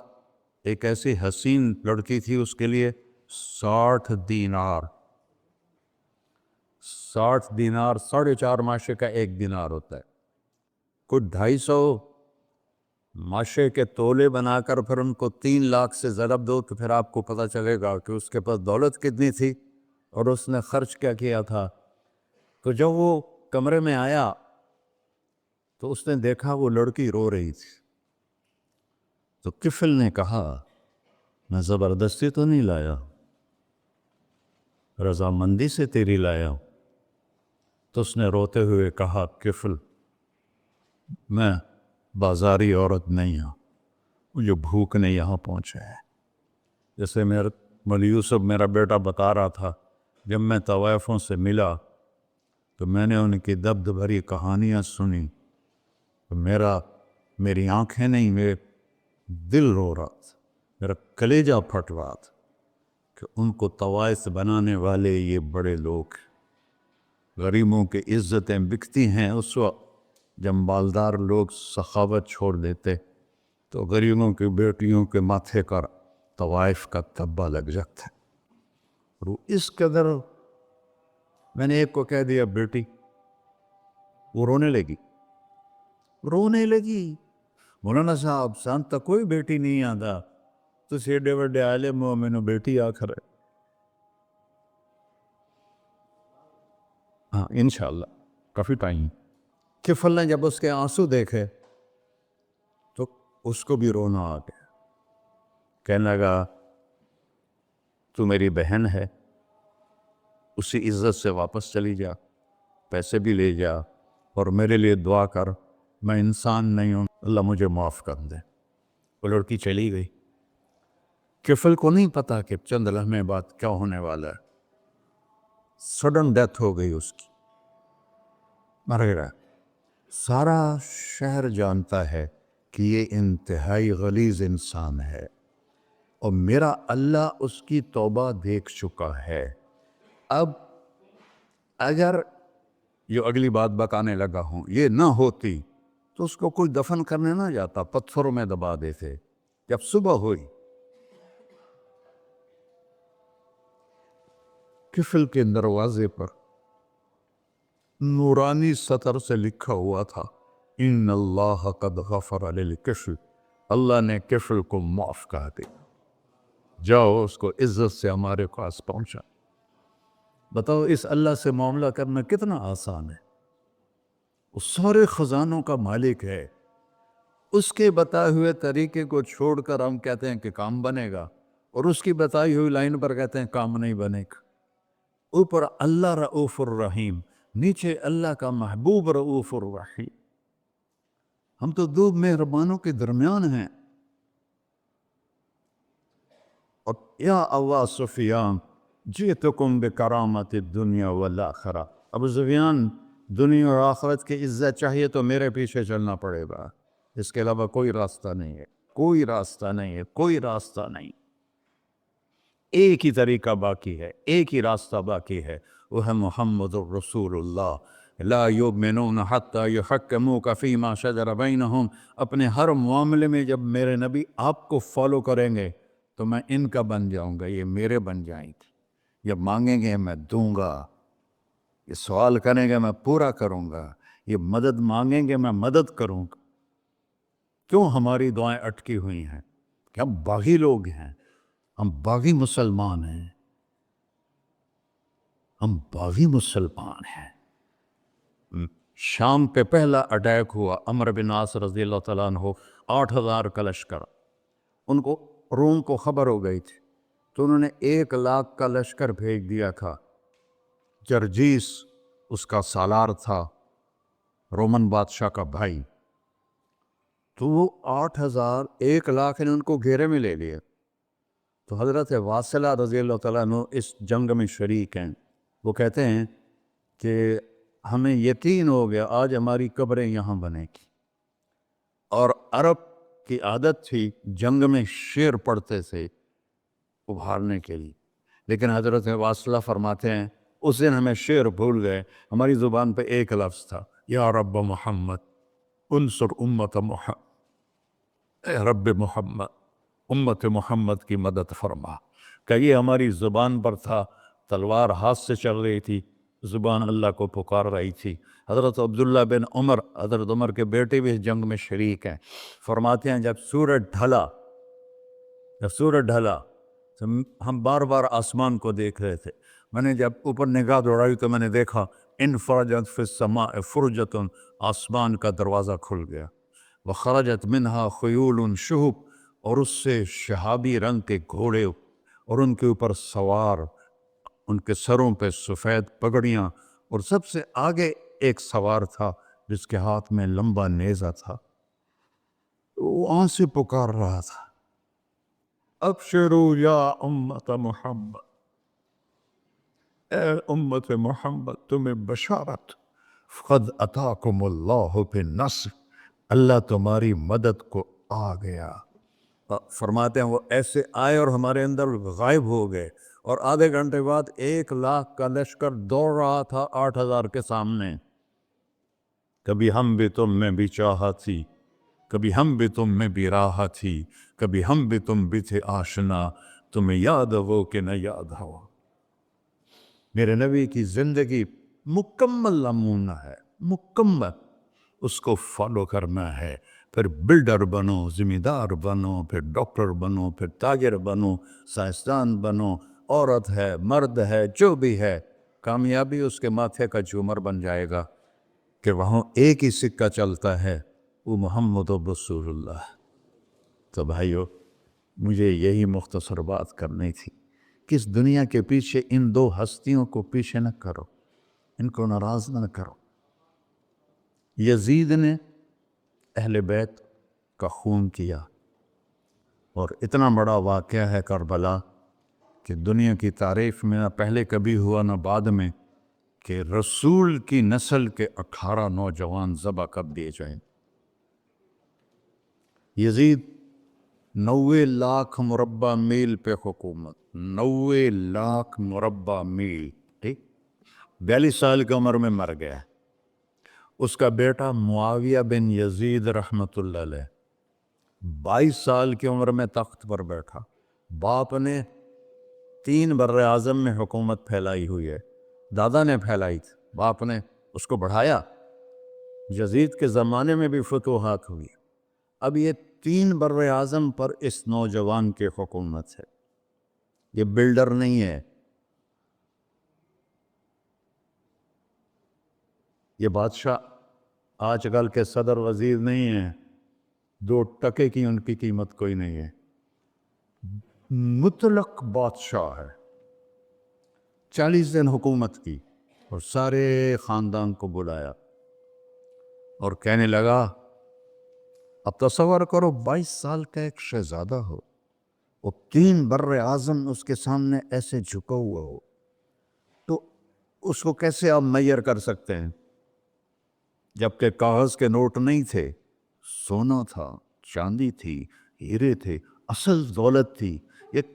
ایک ایسی حسین لڑکی تھی، اس کے لیے 60 دینار، 60 دینار 4.5 ماشے کا ایک دینار ہوتا ہے، کچھ 250 ماشے کے تولے بنا کر پھر ان کو 3 لاکھ سے ضرب دو تو پھر آپ کو پتہ چلے گا کہ اس کے پاس دولت کتنی تھی اور اس نے خرچ کیا کیا تھا۔ تو جب وہ کمرے میں آیا تو اس نے دیکھا وہ لڑکی رو رہی تھی۔ تو کفل نے کہا میں زبردستی تو نہیں لایا، رضامندی سے تیری لایا ہوں۔ تو اس نے روتے ہوئے کہا کفل میں بازاری عورت نہیں ہوں، مجھے بھوک نے یہاں پہنچا ہے۔ جیسے مولی یوسف میرا بیٹا بتا رہا تھا، جب میں طوائفوں سے ملا تو میں نے ان کی دبد بھری کہانیاں سنی تو میری آنکھیں نہیں، میرے دل رو رہا تھا، میرا کلیجہ پھٹ رہا تھا کہ ان کو طوائف بنانے والے یہ بڑے لوگ، غریبوں کی عزتیں بکتی ہیں اس وقت جب مالدار لوگ سخاوت چھوڑ دیتے تو غریبوں کی بیٹیوں کے ماتھے پر طوائف کا تبا لگ جاتا ہے۔ اور وہ اس قدر، میں نے ایک کو کہہ دیا بیٹی، وہ رونے لگی۔ مولانا صاحب سانتا کوئی بیٹی نہیں آتا، تو ایڈے وڈے عالم ہو، میں نے بیٹی آخر ہے۔ ہاں انشاءاللہ کافی ٹائم۔ کفل نے جب اس کے آنسو دیکھے تو اس کو بھی رونا آ گیا، کہنے لگا تو میری بہن ہے، اسی عزت سے واپس چلی جا، پیسے بھی لے جا اور میرے لیے دعا کر، میں انسان نہیں ہوں، اللہ مجھے معاف کر دے۔ وہ لڑکی چلی گئی۔ کفل کو نہیں پتا کہ چند لمحے بعد کیا ہونے والا ہے، سڈن ڈیتھ ہو گئی اس کی، مر گیا۔ سارا شہر جانتا ہے کہ یہ انتہائی غلیظ انسان ہے اور میرا اللہ اس کی توبہ دیکھ چکا ہے۔ اب اگر جو اگلی بات بتانے لگا ہوں یہ نہ ہوتی تو اس کو کوئی دفن کرنے نہ جاتا، پتھروں میں دبا دیتے۔ جب صبح ہوئی، کفل کے دروازے پر نورانی سطر سے لکھا ہوا تھا، ان اللہ قد غفر للکفل، اللہ نے کفل کو معاف کر دیا، جاؤ اس کو عزت سے ہمارے پاس پہنچا۔ بتاؤ اس اللہ سے معاملہ کرنا کتنا آسان ہے۔ وہ سارے خزانوں کا مالک ہے، اس کے بتائے ہوئے طریقے کو چھوڑ کر ہم کہتے ہیں کہ کام بنے گا، اور اس کی بتائی ہوئی لائن پر کہتے ہیں کام نہیں بنے گا۔ اوپر اللہ رؤوف الرحیم، نیچے اللہ کا محبوب رؤوف الرحیم۔ ہم تو دو مہربانوں کے درمیان ہیں۔ اور یا ابا سفیان جئتکم بکرامت الدنیا والآخرہ، ابو سفیان دنیا اور آخرت کی عزت چاہیے تو میرے پیچھے چلنا پڑے گا، اس کے علاوہ کوئی راستہ نہیں ہے، کوئی راستہ نہیں ہے، کوئی راستہ نہیں۔ ایک ہی طریقہ باقی ہے، ایک ہی راستہ باقی ہے، وہ ہے محمد الرسول اللہ۔ لا یؤمنون حتی یحکموک فیما شجر بینہم، اپنے ہر معاملے میں جب میرے نبی آپ کو فالو کریں گے تو میں ان کا بن جاؤں گا، یہ میرے بن جائیں گے۔ یہ مانگیں گے میں دوں گا، یہ سوال کریں گے میں پورا کروں گا، یہ مدد مانگیں گے میں مدد کروں گا۔ کیوں ہماری دعائیں اٹکی ہوئی ہیں؟ کہ ہم باغی لوگ ہیں، ہم باغی مسلمان ہیں، ہم باغی مسلمان ہیں۔ شام پہ پہلا اٹیک ہوا، عمرو بن عاص رضی اللہ تعالیٰ عنہ، 8,000 کا لشکر، ان کو روم کو خبر ہو گئی تھی تو انہوں نے 1,00,000 کا لشکر بھیج دیا تھا۔ جرجیس اس کا سالار تھا، رومن بادشاہ کا بھائی، تو وہ 8,000 1,00,000 نے ان کو گھیرے میں لے لیے۔ تو حضرت واصلہ رضی اللہ تعالیٰ عنہ اس جنگ میں شریک ہیں، وہ کہتے ہیں کہ ہمیں یقین ہو گیا آج ہماری قبریں یہاں بنے گی، اور عرب کی عادت تھی جنگ میں شعر پڑھتے تھے ابھارنے کے لیے، لیکن حضرت واصلہ فرماتے ہیں اس دن ہمیں شعر بھول گئے، ہماری زبان پہ ایک لفظ تھا، یا رب محمد انصر امت محمد، اے رب محمد امت محمد کی مدد فرما۔ کہ یہ ہماری زبان پر تھا، تلوار ہاتھ سے چل رہی تھی، زبان اللہ کو پکار رہی تھی۔ حضرت عبداللہ بن عمر، حضرت عمر کے بیٹے بھی اس جنگ میں شریک ہیں، فرماتے ہیں جب سورج ڈھلا تو ہم بار بار آسمان کو دیکھ رہے تھے، میں نے جب اوپر نگاہ دوڑائی تو میں نے دیکھا انفرجت فی السماء فرجۃ، آسمان کا دروازہ کھل گیا، وخرجت منہا خیول شہب، اور اس سے شہابی رنگ کے گھوڑے اور ان کے اوپر سوار، ان کے سروں پہ سفید پگڑیاں، اور سب سے آگے ایک سوار تھا جس کے ہاتھ میں لمبا نیزہ تھا، وہ وہاں سے پکار رہا تھا، ابشروا یا امت محمد، اے امت محمد تمہیں بشارت، قد اتاکم اللہ بالنصر، اللہ تمہاری مدد کو آ گیا۔ فرماتے ہیں وہ ایسے آئے اور ہمارے اندر غائب ہو گئے، اور آدھے گھنٹے بعد 1,00,000 کا لشکر دوڑ رہا تھا 8,000 کے سامنے۔ کبھی ہم بھی تم میں بھی چاہت تھی، کبھی ہم بھی تم میں بھی راہ تھی، کبھی ہم بھی تم بھی تھے آشنا، تمہیں یاد ہو کہ نہ یاد ہو۔ میرے نبی کی زندگی مکمل نمونہ ہے، مکمل، اس کو فالو کرنا ہے۔ پھر بلڈر بنو، ذمہ دار بنو، پھر ڈاکٹر بنو، پھر تاجر بنو، سائنسدان بنو، عورت ہے مرد ہے جو بھی ہے، کامیابی اس کے ماتھے کا جھومر بن جائے گا کہ وہاں ایک ہی سکہ چلتا ہے، وہ محمد رسول اللہ۔ تو بھائیو مجھے یہی مختصر بات کرنی تھی کہ اس دنیا کے پیچھے ان دو ہستیوں کو پیچھے نہ کرو، ان کو ناراض نہ کرو۔ یزید نے اہل بیت کا خون کیا، اور اتنا بڑا واقعہ ہے کربلا کہ دنیا کی تاریخ میں نہ پہلے کبھی ہوا نہ بعد میں کہ رسول کی نسل کے 18 نوجوان ذبح کر دیے جائیں۔ یزید 90 لاکھ مربع میل پہ حکومت، 90 لاکھ مربع میل، ٹھیک، 42 سال کی عمر میں مر گیا۔ اس کا بیٹا معاویہ بن یزید رحمۃ اللہ علیہ 22 سال کی عمر میں تخت پر بیٹھا۔ باپ نے 3 بر اعظم میں حکومت پھیلائی ہوئی ہے، دادا نے پھیلائی تھی، باپ نے اس کو بڑھایا۔ یزید کے زمانے میں بھی فتوحات ہوئی، اب یہ 3 بر اعظم پر اس نوجوان کی حکومت ہے۔ یہ بلڈر نہیں ہے، یہ بادشاہ آج کل کے صدر وزیر نہیں ہیں، 2 ٹکے کی ان کی قیمت کوئی نہیں ہے، مطلق بادشاہ ہے۔ 40 دن حکومت کی اور سارے خاندان کو بلایا اور کہنے لگا، اب تصور کرو 22 سال کا ایک شہزادہ ہو، وہ 3 بر اعظم اس کے سامنے ایسے جھکا ہوا ہو، تو اس کو کیسے آپ میئر کر سکتے ہیں؟ جبکہ کاغذ کے نوٹ نہیں تھے، سونا تھا، چاندی تھی، ہیرے تھے، اصل دولت تھی۔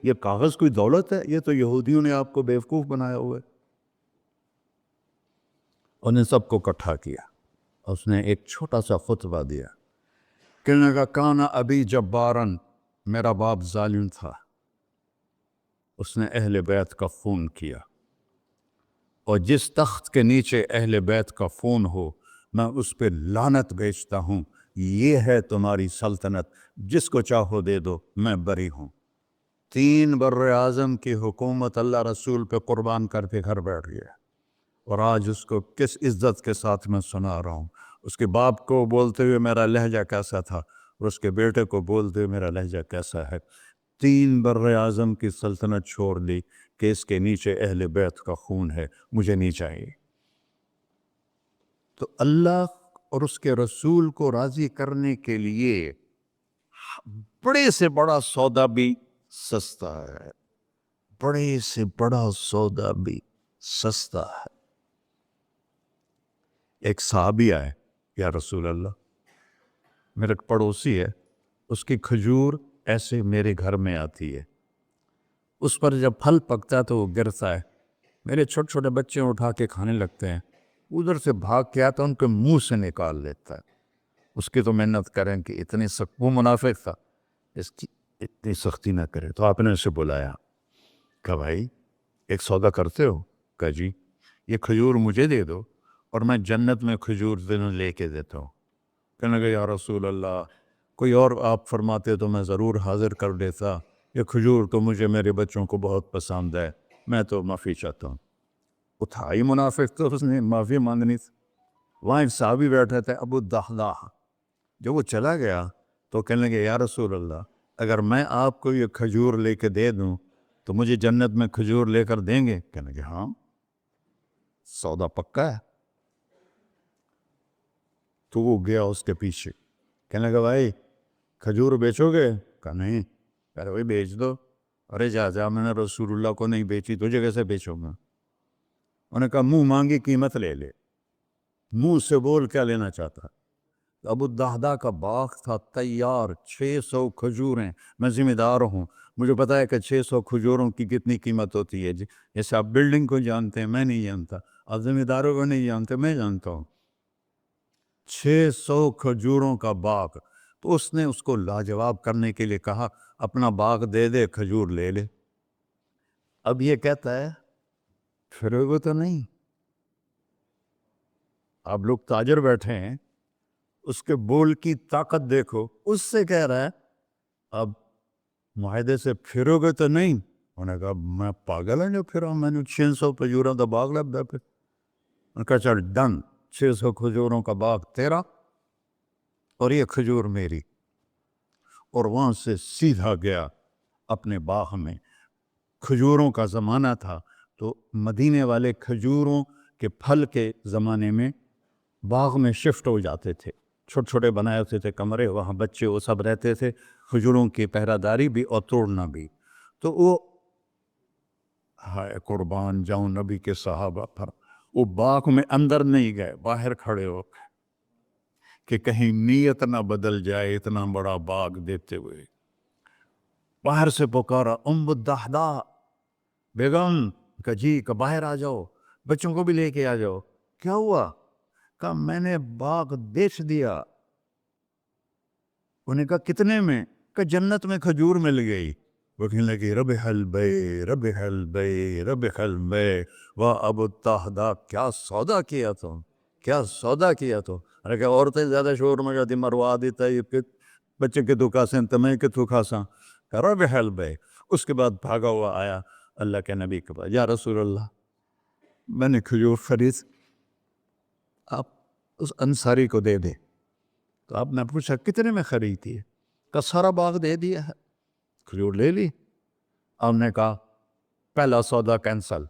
یہ کاغذ کوئی دولت ہے؟ یہ تو یہودیوں نے آپ کو بیوقوف بنایا ہوا ہے۔ انہیں سب کو اکٹھا کیا، اس نے ایک چھوٹا سا خطبہ دیا، کہنے لگا، کانا ابی جبارن، میرا باپ ظالم تھا، اس نے اہل بیت کا خون کیا، اور جس تخت کے نیچے اہل بیت کا خون ہو میں اس پہ لعنت بھیجتا ہوں، یہ ہے تمہاری سلطنت، جس کو چاہو دے دو، میں بری ہوں۔ 3 بر اعظم کی حکومت اللہ رسول پہ قربان کر کے گھر بیٹھ گیا، اور آج اس کو کس عزت کے ساتھ میں سنا رہا ہوں۔ اس کے باپ کو بولتے ہوئے میرا لہجہ کیسا تھا، اور اس کے بیٹے کو بولتے ہوئے میرا لہجہ کیسا ہے۔ 3 بر اعظم کی سلطنت چھوڑ دی کہ اس کے نیچے اہل بیت کا خون ہے، مجھے نہیں چاہیے۔ تو اللہ اور اس کے رسول کو راضی کرنے کے لیے بڑے سے بڑا سودا بھی سستا ہے، بڑے سے بڑا سودا بھی سستا ہے۔ ایک صحابی آئے، یا رسول اللہ، میرا پڑوسی ہے، اس کی کھجور ایسے میرے گھر میں آتی ہے، اس پر جب پھل پکتا ہے تو وہ گرتا ہے، میرے چھوٹے چھوٹے بچے اٹھا کے کھانے لگتے ہیں، ادھر سے بھاگ کے آتا ان کے منہ سے نکال لیتا ہے۔ اس کی تو محنت کریں کہ اتنی سخت، وہ منافق تھا، اس کی اتنی سختی نہ کرے۔ تو آپ نے اسے بلایا، کہا بھائی ایک سودا کرتے ہو؟ کہا جی، یہ کھجور مجھے دے دو اور میں جنت میں کھجور دنوں لے کے دیتا ہوں۔ کہنے لگا، یا رسول اللہ، کوئی اور آپ فرماتے تو میں ضرور حاضر کر دیتا، یہ کھجور تو مجھے میرے بچوں کو بہت پسند ہے، میں تو معافی چاہتا ہوں۔ اٹھائی منافق تو اس نے معافی مانگنی تھی۔ وہاں ایک صحابی بیٹھے تھے، ابو الدحداح، جب وہ چلا گیا تو کہنے لگے، یا رسول اللہ، اگر میں آپ کو یہ کھجور لے کے دے دوں تو مجھے جنت میں کھجور لے کر دیں گے؟ کہنے لگے ہاں، سودا پکا ہے۔ تو وہ گیا اس کے پیچھے، کہنے لگا، بھائی کھجور بیچو گے؟ کہا نہیں۔ کہہ رہے بھائی بیچ دو۔ ارے جا میں نے رسول اللہ کو نہیں بیچی، تجھے کیسے بیچوں گا؟ انہوں نے کہا منہ مانگی قیمت لے لے، منہ سے بول کیا لینا چاہتا۔ ابو الدحداح کا باغ تھا تیار، 600 کھجوریں، میں ذمہ دار ہوں، مجھے پتا ہے کہ 600 کھجوروں کی کتنی قیمت ہوتی ہے۔ جیسے آپ بلڈنگ کو جانتے ہیں، میں نہیں جانتا، آپ ذمہ داروں کو نہیں جانتے، میں جانتا ہوں۔ 600 کھجوروں کا باغ، تو اس نے اس کو لاجواب کرنے کے لیے کہا، اپنا باغ دے دے، کھجور لے لے۔ اب یہ کہتا ہے پھرو تو نہیں، آپ لوگ تاجر بیٹھے ہیں، اس کے بول کی طاقت دیکھو، اس سے کہہ رہا ہے اب معاہدے سے پھرو گے تو نہیں؟ انہوں نے کہا میں پاگل ہوں جو پھرا، میں نے 600 کھجوروں کا باغ لگ گیا۔ پھر انہوں نے کہا چل ڈن، 600 کھجوروں کا باغ تیرا اور یہ کھجور میری۔ اور وہاں سے سیدھا گیا اپنے باغ میں۔ کھجوروں کا زمانہ تھا تو مدینے والے کھجوروں کے پھل کے زمانے میں باغ میں شفٹ ہو جاتے تھے، چھوٹے چھوٹے بنائے ہوتے تھے کمرے، وہاں بچے وہ سب رہتے تھے، کھجوروں کی پہرہ داری بھی اور توڑنا بھی۔ تو وہ ہائے قربان جاؤں نبی کے صحابہ پر، وہ باغ میں اندر نہیں گئے، باہر کھڑے ہو گئے کہ کہیں نیت نہ بدل جائے، اتنا بڑا باغ دیتے ہوئے باہر سے پکارا ام الدحداء، بیگم کہ جی کہ باہر آ جاؤ، بچوں کو بھی لے کے آ جاؤ۔ کیا ہوا؟ کہا میں نے باغ بیچ دیا۔ انہیں کہا کتنے میں؟ کہ جنت میں کھجور مل گئی۔ وہ کہنے لگی ربح البیع ربح البیع ربح البیع، واہ ابو الدحداء کیا سودا کیا تم، کیا سودا کیا تو۔ ارے کہ عورتیں زیادہ شور میں جاتی مروا دیتا ہے کہ بچے کے تو کھاسیں تمہیں کہ تو کھاساں، ربح البیع۔ اس کے بعد بھاگا ہوا آیا اللہ کے نبی کے پاس، یا رسول اللہ میں نے کھجور خرید، آپ اس انصاری کو دے دے۔ تو آپ نے پوچھا کتنے میں خریدی ہے؟ کہ سارا باغ دے دیا ہے، کھجور لے لی۔ آپ نے کہا پہلا سودا کینسل،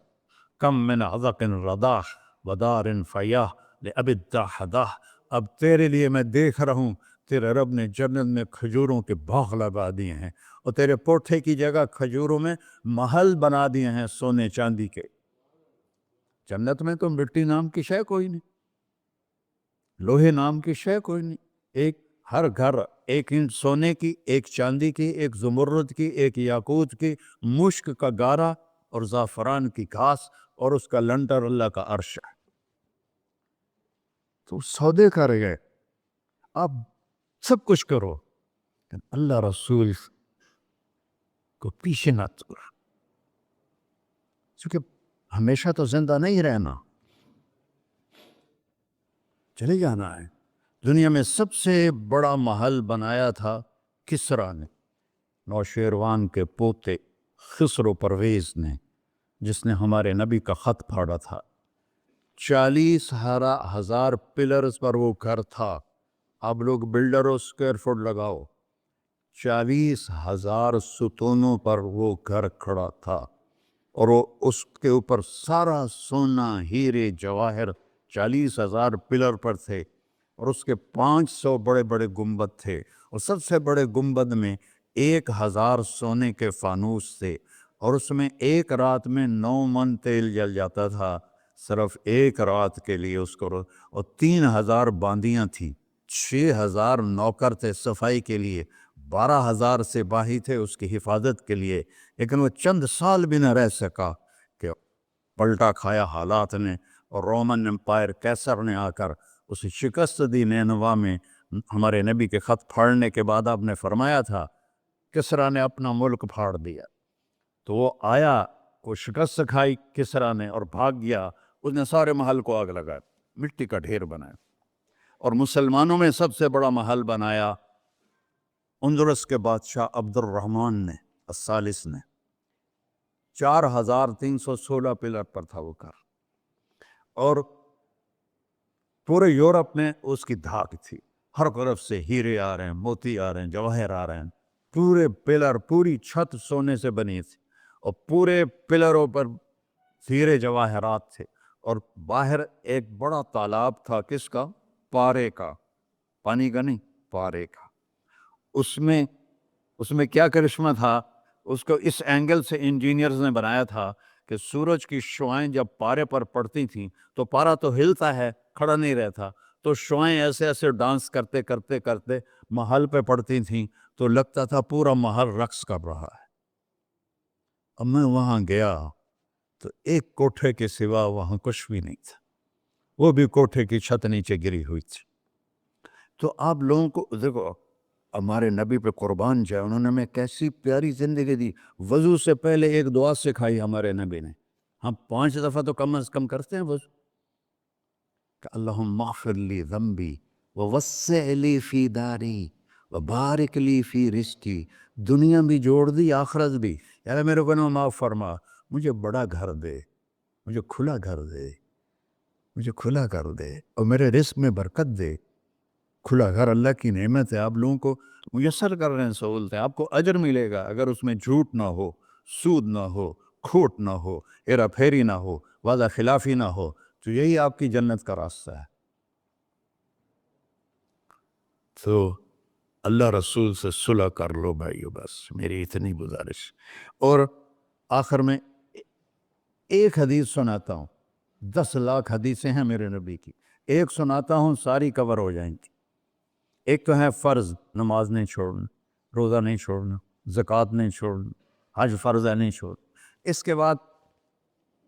کم من عذق رداح ودار فیاح لأبی الدحداء۔ اب تیرے لیے میں دیکھ رہا ہوں تیرے رب نے جنت میں کھجوروں کے باغ لگا دیے ہیں، اور تیرے پوٹھے کی جگہ کھجوروں میں محل بنا دیے ہیں سونے چاندی کے۔ جنت میں تو مٹی نام کی شے کوئی نہیں، لوہے نام کی شے کوئی نہیں، ایک ہر گھر ایک انچ سونے کی، ایک چاندی کی، ایک زمرد کی، ایک یاقوت کی، مشک کا گارا اور زعفران کی گھاس، اور اس کا لنٹر اللہ کا عرش ہے۔ تو سودے کر گئے، آپ سب کچھ کرو لیکن اللہ رسول کو پیچھے نہ چھوڑ، کیونکہ ہمیشہ تو زندہ نہیں رہنا، چلے جانا ہے۔ دنیا میں سب سے بڑا محل بنایا تھا کسریٰ نے، نوشیروان کے پوتے خسرو پرویز نے، جس نے ہمارے نبی کا خط پھاڑا تھا۔ 40,000 پلرز پر وہ گھر تھا۔ اب لوگ بلڈروں اسکوائر فٹ لگاؤ، 40,000 ستونوں پر وہ گھر کھڑا تھا، اور وہ اس کے اوپر سارا سونا ہیرے جواہر 40,000 پلر پر تھے، اور اس کے 500 بڑے بڑے گنبد تھے، اور سب سے بڑے گنبد میں 1,000 سونے کے فانوس تھے، اور اس میں ایک رات میں 9 من تیل جل جاتا تھا، صرف ایک رات کے لیے اس کو، اور 3,000 باندیاں تھیں، 6,000 نوکر تھے صفائی کے لیے، 12,000 سپاہی تھے اس کی حفاظت کے لیے، لیکن وہ چند سال بھی نہ رہ سکا کہ پلٹا کھایا حالات نے، اور رومن امپائر کیسر نے آ کر اسے شکست دی نینوا میں۔ ہمارے نبی کے خط پھاڑنے کے بعد آپ نے فرمایا تھا کسریٰ نے اپنا ملک پھاڑ دیا، تو وہ آیا، وہ شکست کھائی کسریٰ نے اور بھاگ گیا، اس نے سارے محل کو آگ لگایا، مٹی کا ڈھیر بنایا، اور مسلمانوں میں سب سے بڑا محل بنایا اندلس کے بادشاہ عبد الرحمن نے الثالث نے، 4,316 پلر پر تھا وہ گھر، اور پورے یورپ میں اس کی دھاک تھی، ہر طرف سے ہیرے آ رہے ہیں، موتی آ رہے ہیں، جواہر آ رہے ہیں، پورے پلر پوری چھت سونے سے بنی تھی، اور پورے پلروں پر ہیرے جواہرات تھے، اور باہر ایک بڑا تالاب تھا، کس کا؟ پارے کا، پانی کا نہیں، پارے کا۔ اس میں کیا کرشمہ تھا، اس کو اس اینگل سے انجینئرز نے بنایا تھا کہ سورج کی شعائیں جب پارے پر پڑتی تھیں تو پارا تو ہلتا ہے، کھڑا نہیں رہتا، تو شعائیں ایسے ایسے ڈانس کرتے کرتے کرتے محل پہ پڑتی تھیں، تو لگتا تھا پورا محل رقص کر رہا ہے۔ اب میں وہاں گیا تو ایک کوٹھے کے سوا وہاں کچھ بھی نہیں تھا، وہ بھی کوٹھے کی چھت نیچے گری ہوئی تھی۔ تو آپ لوگوں کو دیکھو، ہمارے نبی پہ قربان جائے، انہوں نے ہمیں کیسی پیاری زندگی دی۔ وضو سے پہلے ایک دعا سکھائی ہمارے نبی نے، ہم 5 دفعہ تو کم از کم کرتے ہیں وضو، کہ اللہم اغفر لی ذنبی ووسع لی فی داری وبارک لی فی رزقی۔ دنیا بھی جوڑ دی، آخرت بھی، یار میرے کو معاف فرما، مجھے بڑا گھر دے، مجھے کھلا گھر دے، مجھے کھلا کر دے، اور میرے رزق میں برکت دے، کھلا گھر اللہ کی نعمت ہے، آپ لوگوں کو میسر کر رہے ہیں سہولتیں، آپ کو اجر ملے گا اگر اس میں جھوٹ نہ ہو، سود نہ ہو، کھوٹ نہ ہو، ہیرا پھیری نہ ہو، وعدہ خلافی نہ ہو، تو یہی آپ کی جنت کا راستہ ہے۔ تو اللہ رسول سے صلح کر لو بھائیو، بس میری اتنی گزارش۔ اور آخر میں ایک حدیث سناتا ہوں، 10 لاکھ حدیثیں ہیں میرے نبی کی، ایک سناتا ہوں ساری کور ہو جائیں گی۔ ایک تو ہے فرض، نماز نہیں چھوڑنا، روزہ نہیں چھوڑنا، زکوٰۃ نہیں چھوڑنا، حج فرض ہے نہیں چھوڑنا۔ اس کے بعد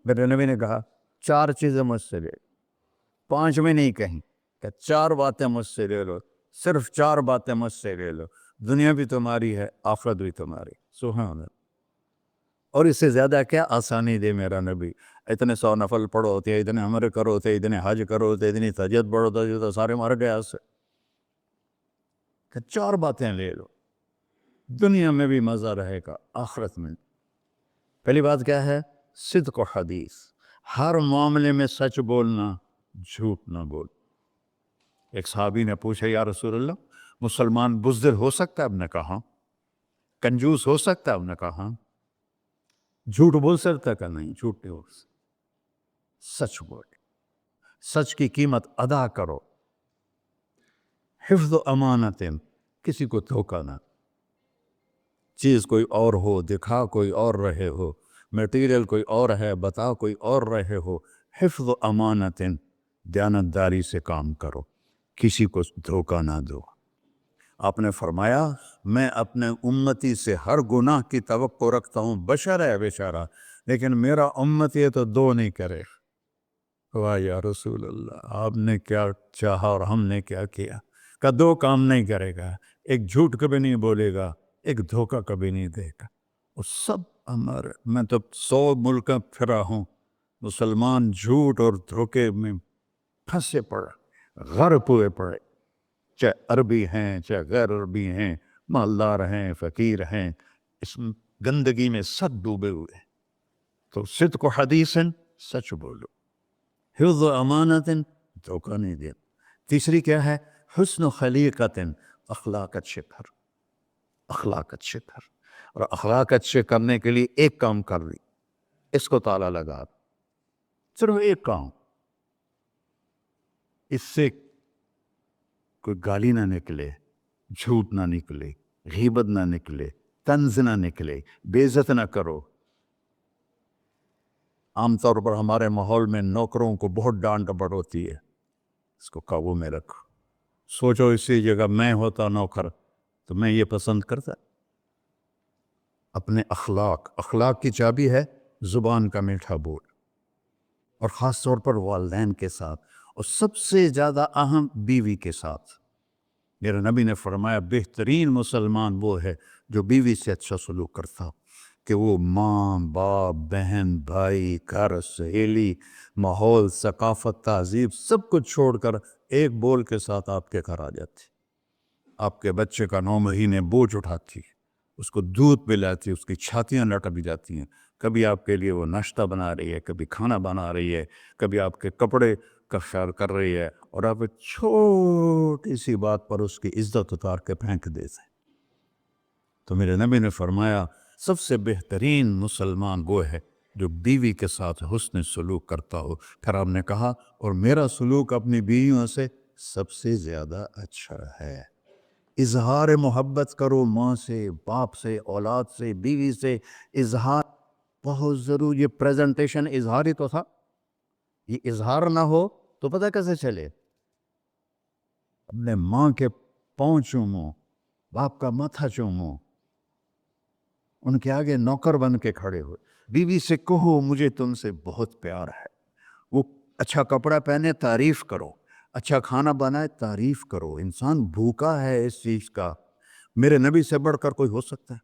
میرے نبی نے کہا 4 چیزیں مجھ سے لے لو، 5 میں نہیں کہیں کہ 4 باتیں مجھ سے لے لو، صرف 4 باتیں مجھ سے لے لو، دنیا بھی تمہاری ہے، آخرت بھی تمہاری۔ سبحان اللہ۔ اور اس سے زیادہ کیا آسانی دے میرا نبی، اتنے 100 نفل پڑھو ہوتے، اتنے عمرے کرو ہوتے، اتنے حج کرو ہوتے، اتنی تہجد پڑھو ہوتے، تو سارے مر گئے اس سے کہ 4 باتیں لے لو، دنیا میں بھی مزہ رہے گا، آخرت میں۔ پہلی بات کیا ہے؟ صدق و حدیث، ہر معاملے میں سچ بولنا، جھوٹ نہ بول۔ ایک صحابی نے پوچھا یا رسول اللہ مسلمان بزدل ہو سکتا ہے؟ اب نے کہا کنجوس ہو سکتا ہے؟ اب نے کہا جھوٹ بول سکتا ہے؟ کہ نہیں، جھوٹ نہیں ہو سکتا، سچ بول، سچ کی قیمت ادا کرو۔ حفظ و امانت، کسی کو دھوکہ نہ، چیز کوئی اور ہو، دکھا کوئی اور رہے ہو، میٹیریل کوئی اور ہے، بتا کوئی اور رہے ہو، حفظ و امانت، دیانتداری سے کام کرو، کسی کو دھوکہ نہ دو۔ آپ نے فرمایا میں اپنے امتی سے ہر گناہ کی توقع رکھتا ہوں، بشر ہے بیچارہ، لیکن میرا امتی ہے تو 2 نہیں کرے۔ واہ یا رسول اللہ، آپ نے کیا چاہا اور ہم نے کیا کیا کہ 2 کام نہیں کرے گا، ایک جھوٹ کبھی نہیں بولے گا، ایک دھوکہ کبھی نہیں دے گا۔ وہ سب ہمارے، میں تو 100 ملک پھرا ہوں، مسلمان جھوٹ اور دھوکے میں پھنسے پڑے، غرق ہوئے پڑے، چاہے عربی ہیں چاہے غیر عربی ہیں، مالدار ہیں فقیر ہیں، اس گندگی میں سب ڈوبے ہوئے۔ تو صدق و حدیث، سچ بولو، حفظ و امانت، دھوکہ نہیں دے۔ تیسری کیا ہے؟ حسن و خلیقت، اخلاق اچھے کر، اخلاق اچھے کر۔ اور اخلاق اچھے کرنے کے لیے ایک کام کر لی، اس کو تالا لگا، صرف ایک کام، اس سے کوئی گالی نہ نکلے، جھوٹ نہ نکلے، غیبت نہ نکلے، طنز نہ نکلے، بے عزت نہ کرو۔ عام طور پر ہمارے ماحول میں نوکروں کو بہت ڈانٹ ڈپٹ ہوتی ہے، اس کو قابو میں رکھو۔ سوچو اسی جگہ میں ہوتا نوکر تو میں یہ پسند کرتا۔ اپنے اخلاق کی چابی ہے زبان کا میٹھا بول، اور خاص طور پر والدین کے ساتھ، اور سب سے زیادہ اہم بیوی کے ساتھ۔ میرے نبی نے فرمایا بہترین مسلمان وہ ہے جو بیوی سے اچھا سلوک کرتا، کہ وہ ماں باپ بہن بھائی گھر سہیلی ماحول ثقافت تہذیب سب کچھ چھوڑ کر ایک بول کے ساتھ آپ کے گھر آ جاتی، آپ کے بچے کا 9 مہینے بوجھ اٹھاتی، اس کو دودھ پلاتی، اس کی چھاتیاں لٹک جاتی ہیں، کبھی آپ کے لیے وہ ناشتہ بنا رہی ہے، کبھی کھانا بنا رہی ہے، کبھی آپ کے کپڑے کا خیال کر رہی ہے، اور آپ ایک چھوٹی سی بات پر اس کی عزت اتار کے پھینک دیتے ہیں۔ تو میرے نبی نے فرمایا سب سے بہترین مسلمان وہ ہے جو بیوی کے ساتھ حسن سلوک کرتا ہو۔ پھر آپ نے کہا اور میرا سلوک اپنی بیویوں سے سب سے زیادہ اچھا ہے۔ اظہار محبت کرو، ماں سے باپ سے اولاد سے بیوی سے، اظہار بہت ضروری۔ یہ پریزنٹیشن اظہار ہی تو تھا، یہ اظہار نہ ہو تو پتہ کیسے چلے؟ اپنے ماں کے پاؤں چومو، باپ کا ماتھا چومو، ان کے آگے نوکر بن کے کھڑے ہوئے، بیوی سے کہو مجھے تم سے بہت پیار ہے، وہ اچھا کپڑا پہنے تعریف کرو، اچھا کھانا بنائے تعریف کرو۔ انسان بھوکا ہے اس چیز کا، میرے نبی سے بڑھ کر کوئی ہو سکتا ہے؟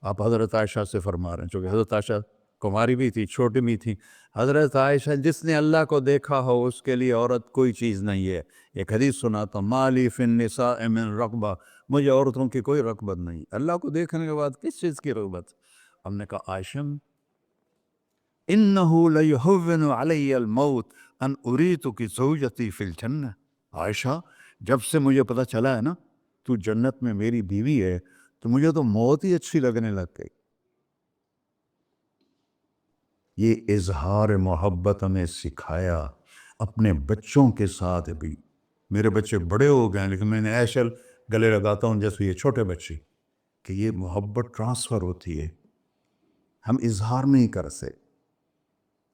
آپ حضرت عائشہ سے فرما رہے ہیں، چونکہ حضرت عائشہ کماری بھی تھی، چھوٹی بھی تھی۔ حضرت عائشہ جس نے اللہ کو دیکھا ہو اس کے لیے عورت کوئی چیز نہیں ہے۔ ایک حدیث سناتا ہوں، مالی فی النساء من رغبہ، مجھے عورتوں کی کوئی رغبت نہیں، اللہ کو دیکھنے کے بعد کس چیز کی رغبت؟ ہم نے کہا عائشہ انہ لیہون علی الموت ان اریتک زوجتی فی الجنہ، عائشہ جب سے مجھے پتہ چلا ہے نا تو جنت میں میری بیوی ہے تو مجھے تو موت ہی اچھی لگنے لگ گئی۔ یہ اظہار محبت ہمیں سکھایا اپنے بچوں کے ساتھ بھی۔ میرے بچے بڑے ہو گئے لیکن میں نے ایشل گلے لگاتا ہوں جیسے یہ چھوٹے بچے، کہ یہ محبت ٹرانسفر ہوتی ہے، ہم اظہار نہیں کر سکتے۔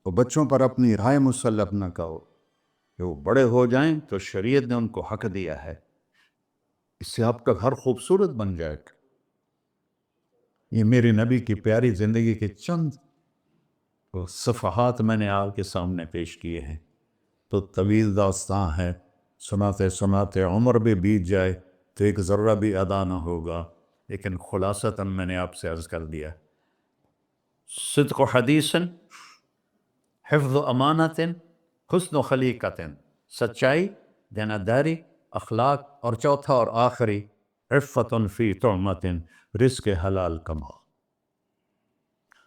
تو بچوں پر اپنی رائے مسلط نہ کہو کہ وہ بڑے ہو جائیں تو شریعت نے ان کو حق دیا ہے، اس سے آپ کا گھر خوبصورت بن جائے گا۔ یہ میری نبی کی پیاری زندگی کے چند صفحات میں نے آپ کے سامنے پیش کیے ہیں، تو طویل داستان ہے، سناتے سناتے عمر بھی بیت جائے تو ایک ذرہ بھی ادا نہ ہوگا، لیکن خلاصتاً میں نے آپ سے عرض کر دیا، صدق و حدیث، حفظ و امانت، حسن و خلیقت، سچائی، دیانتداری، اخلاق، اور چوتھا اور آخری عفت فی طعمت، رزق حلال کماؤ،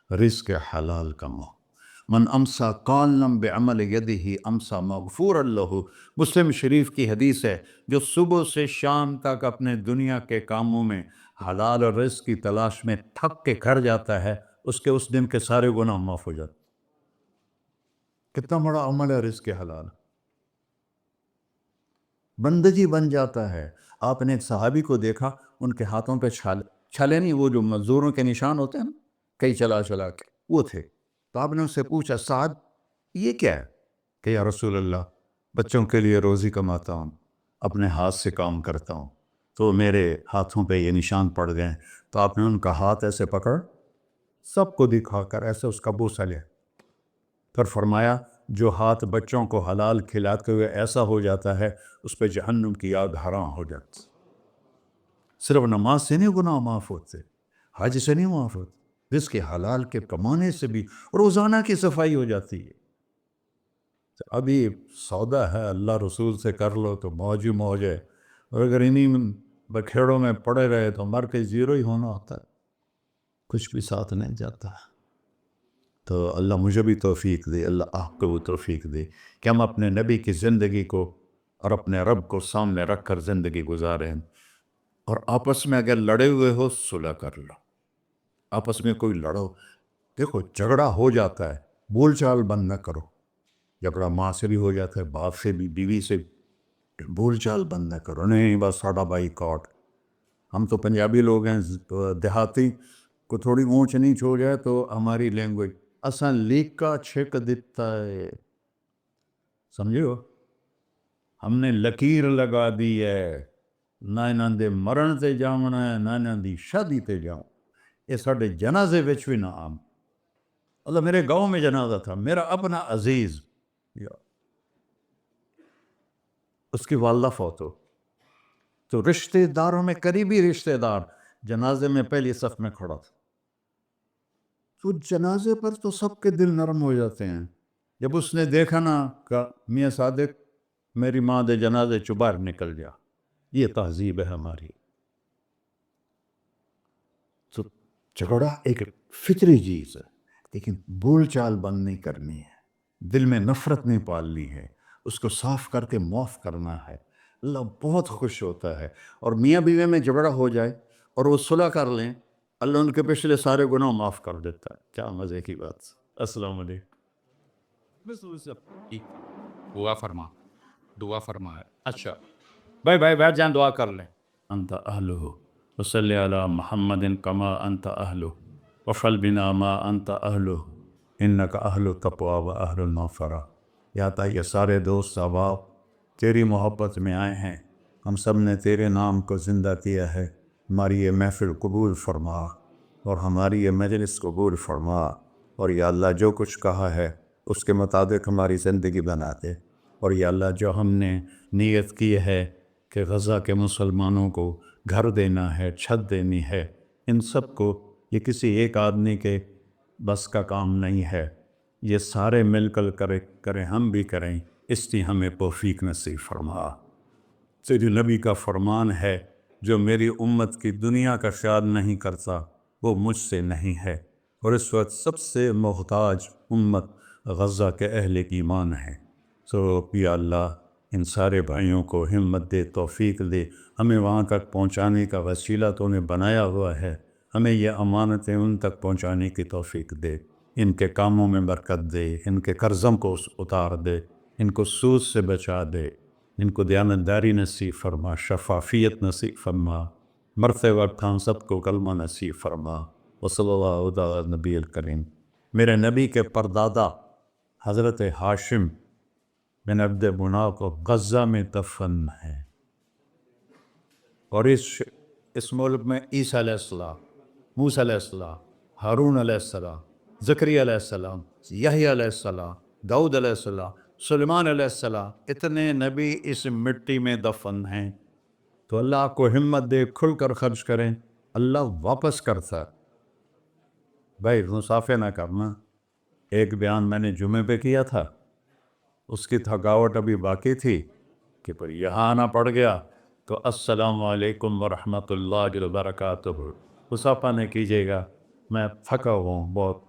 رزق حلال کماؤ۔ من امسا قالنا بعمل یدہ امسا مغفورا لہ، مسلم شریف کی حدیث ہے، جو صبح سے شام تک اپنے دنیا کے کاموں میں حلال اور رزق کی تلاش میں تھک کے گھر جاتا ہے، اس کے اس دن کے سارے گناہ معاف ہو جاتے۔ کتنا بڑا عمل ہے رزق حلال، بندگی بن جاتا ہے۔ آپ نے ایک صحابی کو دیکھا، ان کے ہاتھوں پہ چھالے نہیں، وہ جو مزدوروں کے نشان ہوتے ہیں نا، کئی چلا چلا کے، وہ تھے۔ تو آپ نے ان سے پوچھا، صاحب یہ کیا ہے؟ کہ یا رسول اللہ، بچوں کے لیے روزی کماتا ہوں، اپنے ہاتھ سے کام کرتا ہوں، تو میرے ہاتھوں پہ یہ نشان پڑ گئے۔ تو آپ نے ان کا ہاتھ ایسے پکڑ، سب کو دکھا کر ایسے اس کا بوسہ لیا، پھر فرمایا جو ہاتھ بچوں کو حلال کھلاتے ہوئے ایسا ہو جاتا ہے، اس پہ جہنم کی آگ حرام ہو جاتی۔ صرف نماز سے نہیں گناہ معاف ہوتے، حج سے نہیں معاف ہوتے، رزق حلال کے کمانے سے بھی روزانہ کی صفائی ہو جاتی ہے۔ ابھی سودا ہے اللہ رسول سے کر لو تو موج ہی موج ہے، اور اگر انہیں بکھیڑوں میں پڑے رہے تو مر کے زیرو ہی ہونا ہوتا ہے، کچھ بھی ساتھ نہیں جاتا۔ تو اللہ مجھے بھی توفیق دے، اللہ آپ کو بھی توفیق دے کہ ہم اپنے نبی کی زندگی کو اور اپنے رب کو سامنے رکھ کر زندگی گزاریں، اور آپس میں اگر لڑے ہوئے ہو صلح کر لو، آپس میں کوئی لڑو، دیکھو جھگڑا ہو جاتا ہے، بول چال بند نہ کرو، جھگڑا ماں سے بھی ہو جاتا ہے، باپ سے بھی، بیوی سے بھی، بول چال بند نہ کرو، نہیں بس ساڈا بائی کاٹ۔ ہم تو پنجابی لوگ ہیں، دیہاتی کو تھوڑی اونچ نیچ ہو جائے تو ہماری لینگویج اساں لیکا چھک دیتا ہے، سمجھو، ہم نے لکیر لگا دی ہے، نہ انہاں دے مرن تے جاونا ہے، نہ انہاں دی شادی تے جاؤ، یہ ساڈے جنازے وچ بھی نہ عام۔ اللہ میرے گاؤں میں جنازہ تھا، میرا اپنا عزیز، اس کی والدہ فوت ہو، تو رشتہ داروں میں قریبی رشتہ دار جنازے میں پہلی صف میں کھڑا تھا، تو جنازے پر تو سب کے دل نرم ہو جاتے ہیں۔ جب اس نے دیکھا نا کہ میاں صادق میری ماں دے جنازے چوں باہر نکل جا، یہ تہذیب ہے ہماری۔ تو جھگڑا ایک فطری چیز ہے، لیکن بول چال بند نہیں کرنی ہے، دل میں نفرت نہیں پالنی ہے، اس کو صاف کر کے معاف کرنا ہے۔ اللہ بہت خوش ہوتا ہے، اور میاں بیوی میں جھگڑا ہو جائے اور وہ صلح کر لیں، اللہ ان کے پچھلے سارے گناہ معاف کر دیتا ہے۔ کیا مزے کی بات۔ السلام علیکم۔
دعا فرما ہے۔
اچھا بھائی بیٹھ جائیں، دعا کر لیں۔ انت اہلہ وصلی علی محمد کما انت اہلہ وفعل بنا ما انت اہلہ انک اہل التقوی و اہل المغفرہ۔ یا تا یہ سارے دوست احباب تیری محبت میں آئے ہیں، ہم سب نے تیرے نام کو زندہ کیا ہے، ہماری یہ محفل قبول فرما اور ہماری یہ مجلس قبول فرما، اور یا اللہ جو کچھ کہا ہے اس کے مطابق ہماری زندگی بنا دے، اور یا اللہ جو ہم نے نیت کی ہے کہ غزہ کے مسلمانوں کو گھر دینا ہے، چھت دینی ہے، ان سب کو، یہ کسی ایک آدمی کے بس کا کام نہیں ہے، یہ سارے مل کر کریں، ہم بھی کریں، اس لیے ہمیں توفیق نصیب فرما۔ تیری نبی کا فرمان ہے، جو میری امت کی دنیا کا خیال نہیں کرتا وہ مجھ سے نہیں ہے، اور اس وقت سب سے محتاج امت غزہ کے اہل ایمان ہے۔ سو یا اللہ ان سارے بھائیوں کو ہمت دے، توفیق دے، ہمیں وہاں تک پہنچانے کا وسیلہ تو نے بنایا ہوا ہے، ہمیں یہ امانتیں ان تک پہنچانے کی توفیق دے، ان کے کاموں میں برکت دے، ان کے قرضوں کو اتار دے، ان کو سود سے بچا دے، ان کو دیانتداری نصیب فرما، شفافیت نصیب فرما، مرتے وقت ہم سب کو کلمہ نصیب فرما۔ وصلی اللہ علی نبی الکریم۔ میرے نبی کے پردادا حضرت ہاشم بن عبد مناف کو غزہ میں دفن ہے، اور اس ملک میں عیسیٰ علیہ السلام، موسیٰ علیہ السلام، ہارون علیہ السلام، زکریا علیہ السلام، یحییٰ علیہ السلام، داؤد علیہ السلام، سلیمان علیہ السلام، اتنے نبی اس مٹی میں دفن ہیں۔ تو اللہ آپ کو ہمت دے، کھل کر خرچ کریں، اللہ واپس کرتا ہے۔ بھائی مسافے نہ کرنا۔ ایک بیان میں نے جمعے پہ کیا تھا، اس کی تھکاوٹ ابھی باقی تھی کہ پر یہاں آنا پڑ گیا، تو السلام علیکم ورحمۃ اللہ وبرکاتہ مسافہ نہ کیجیے گا، میں تھکا ہوں بہت۔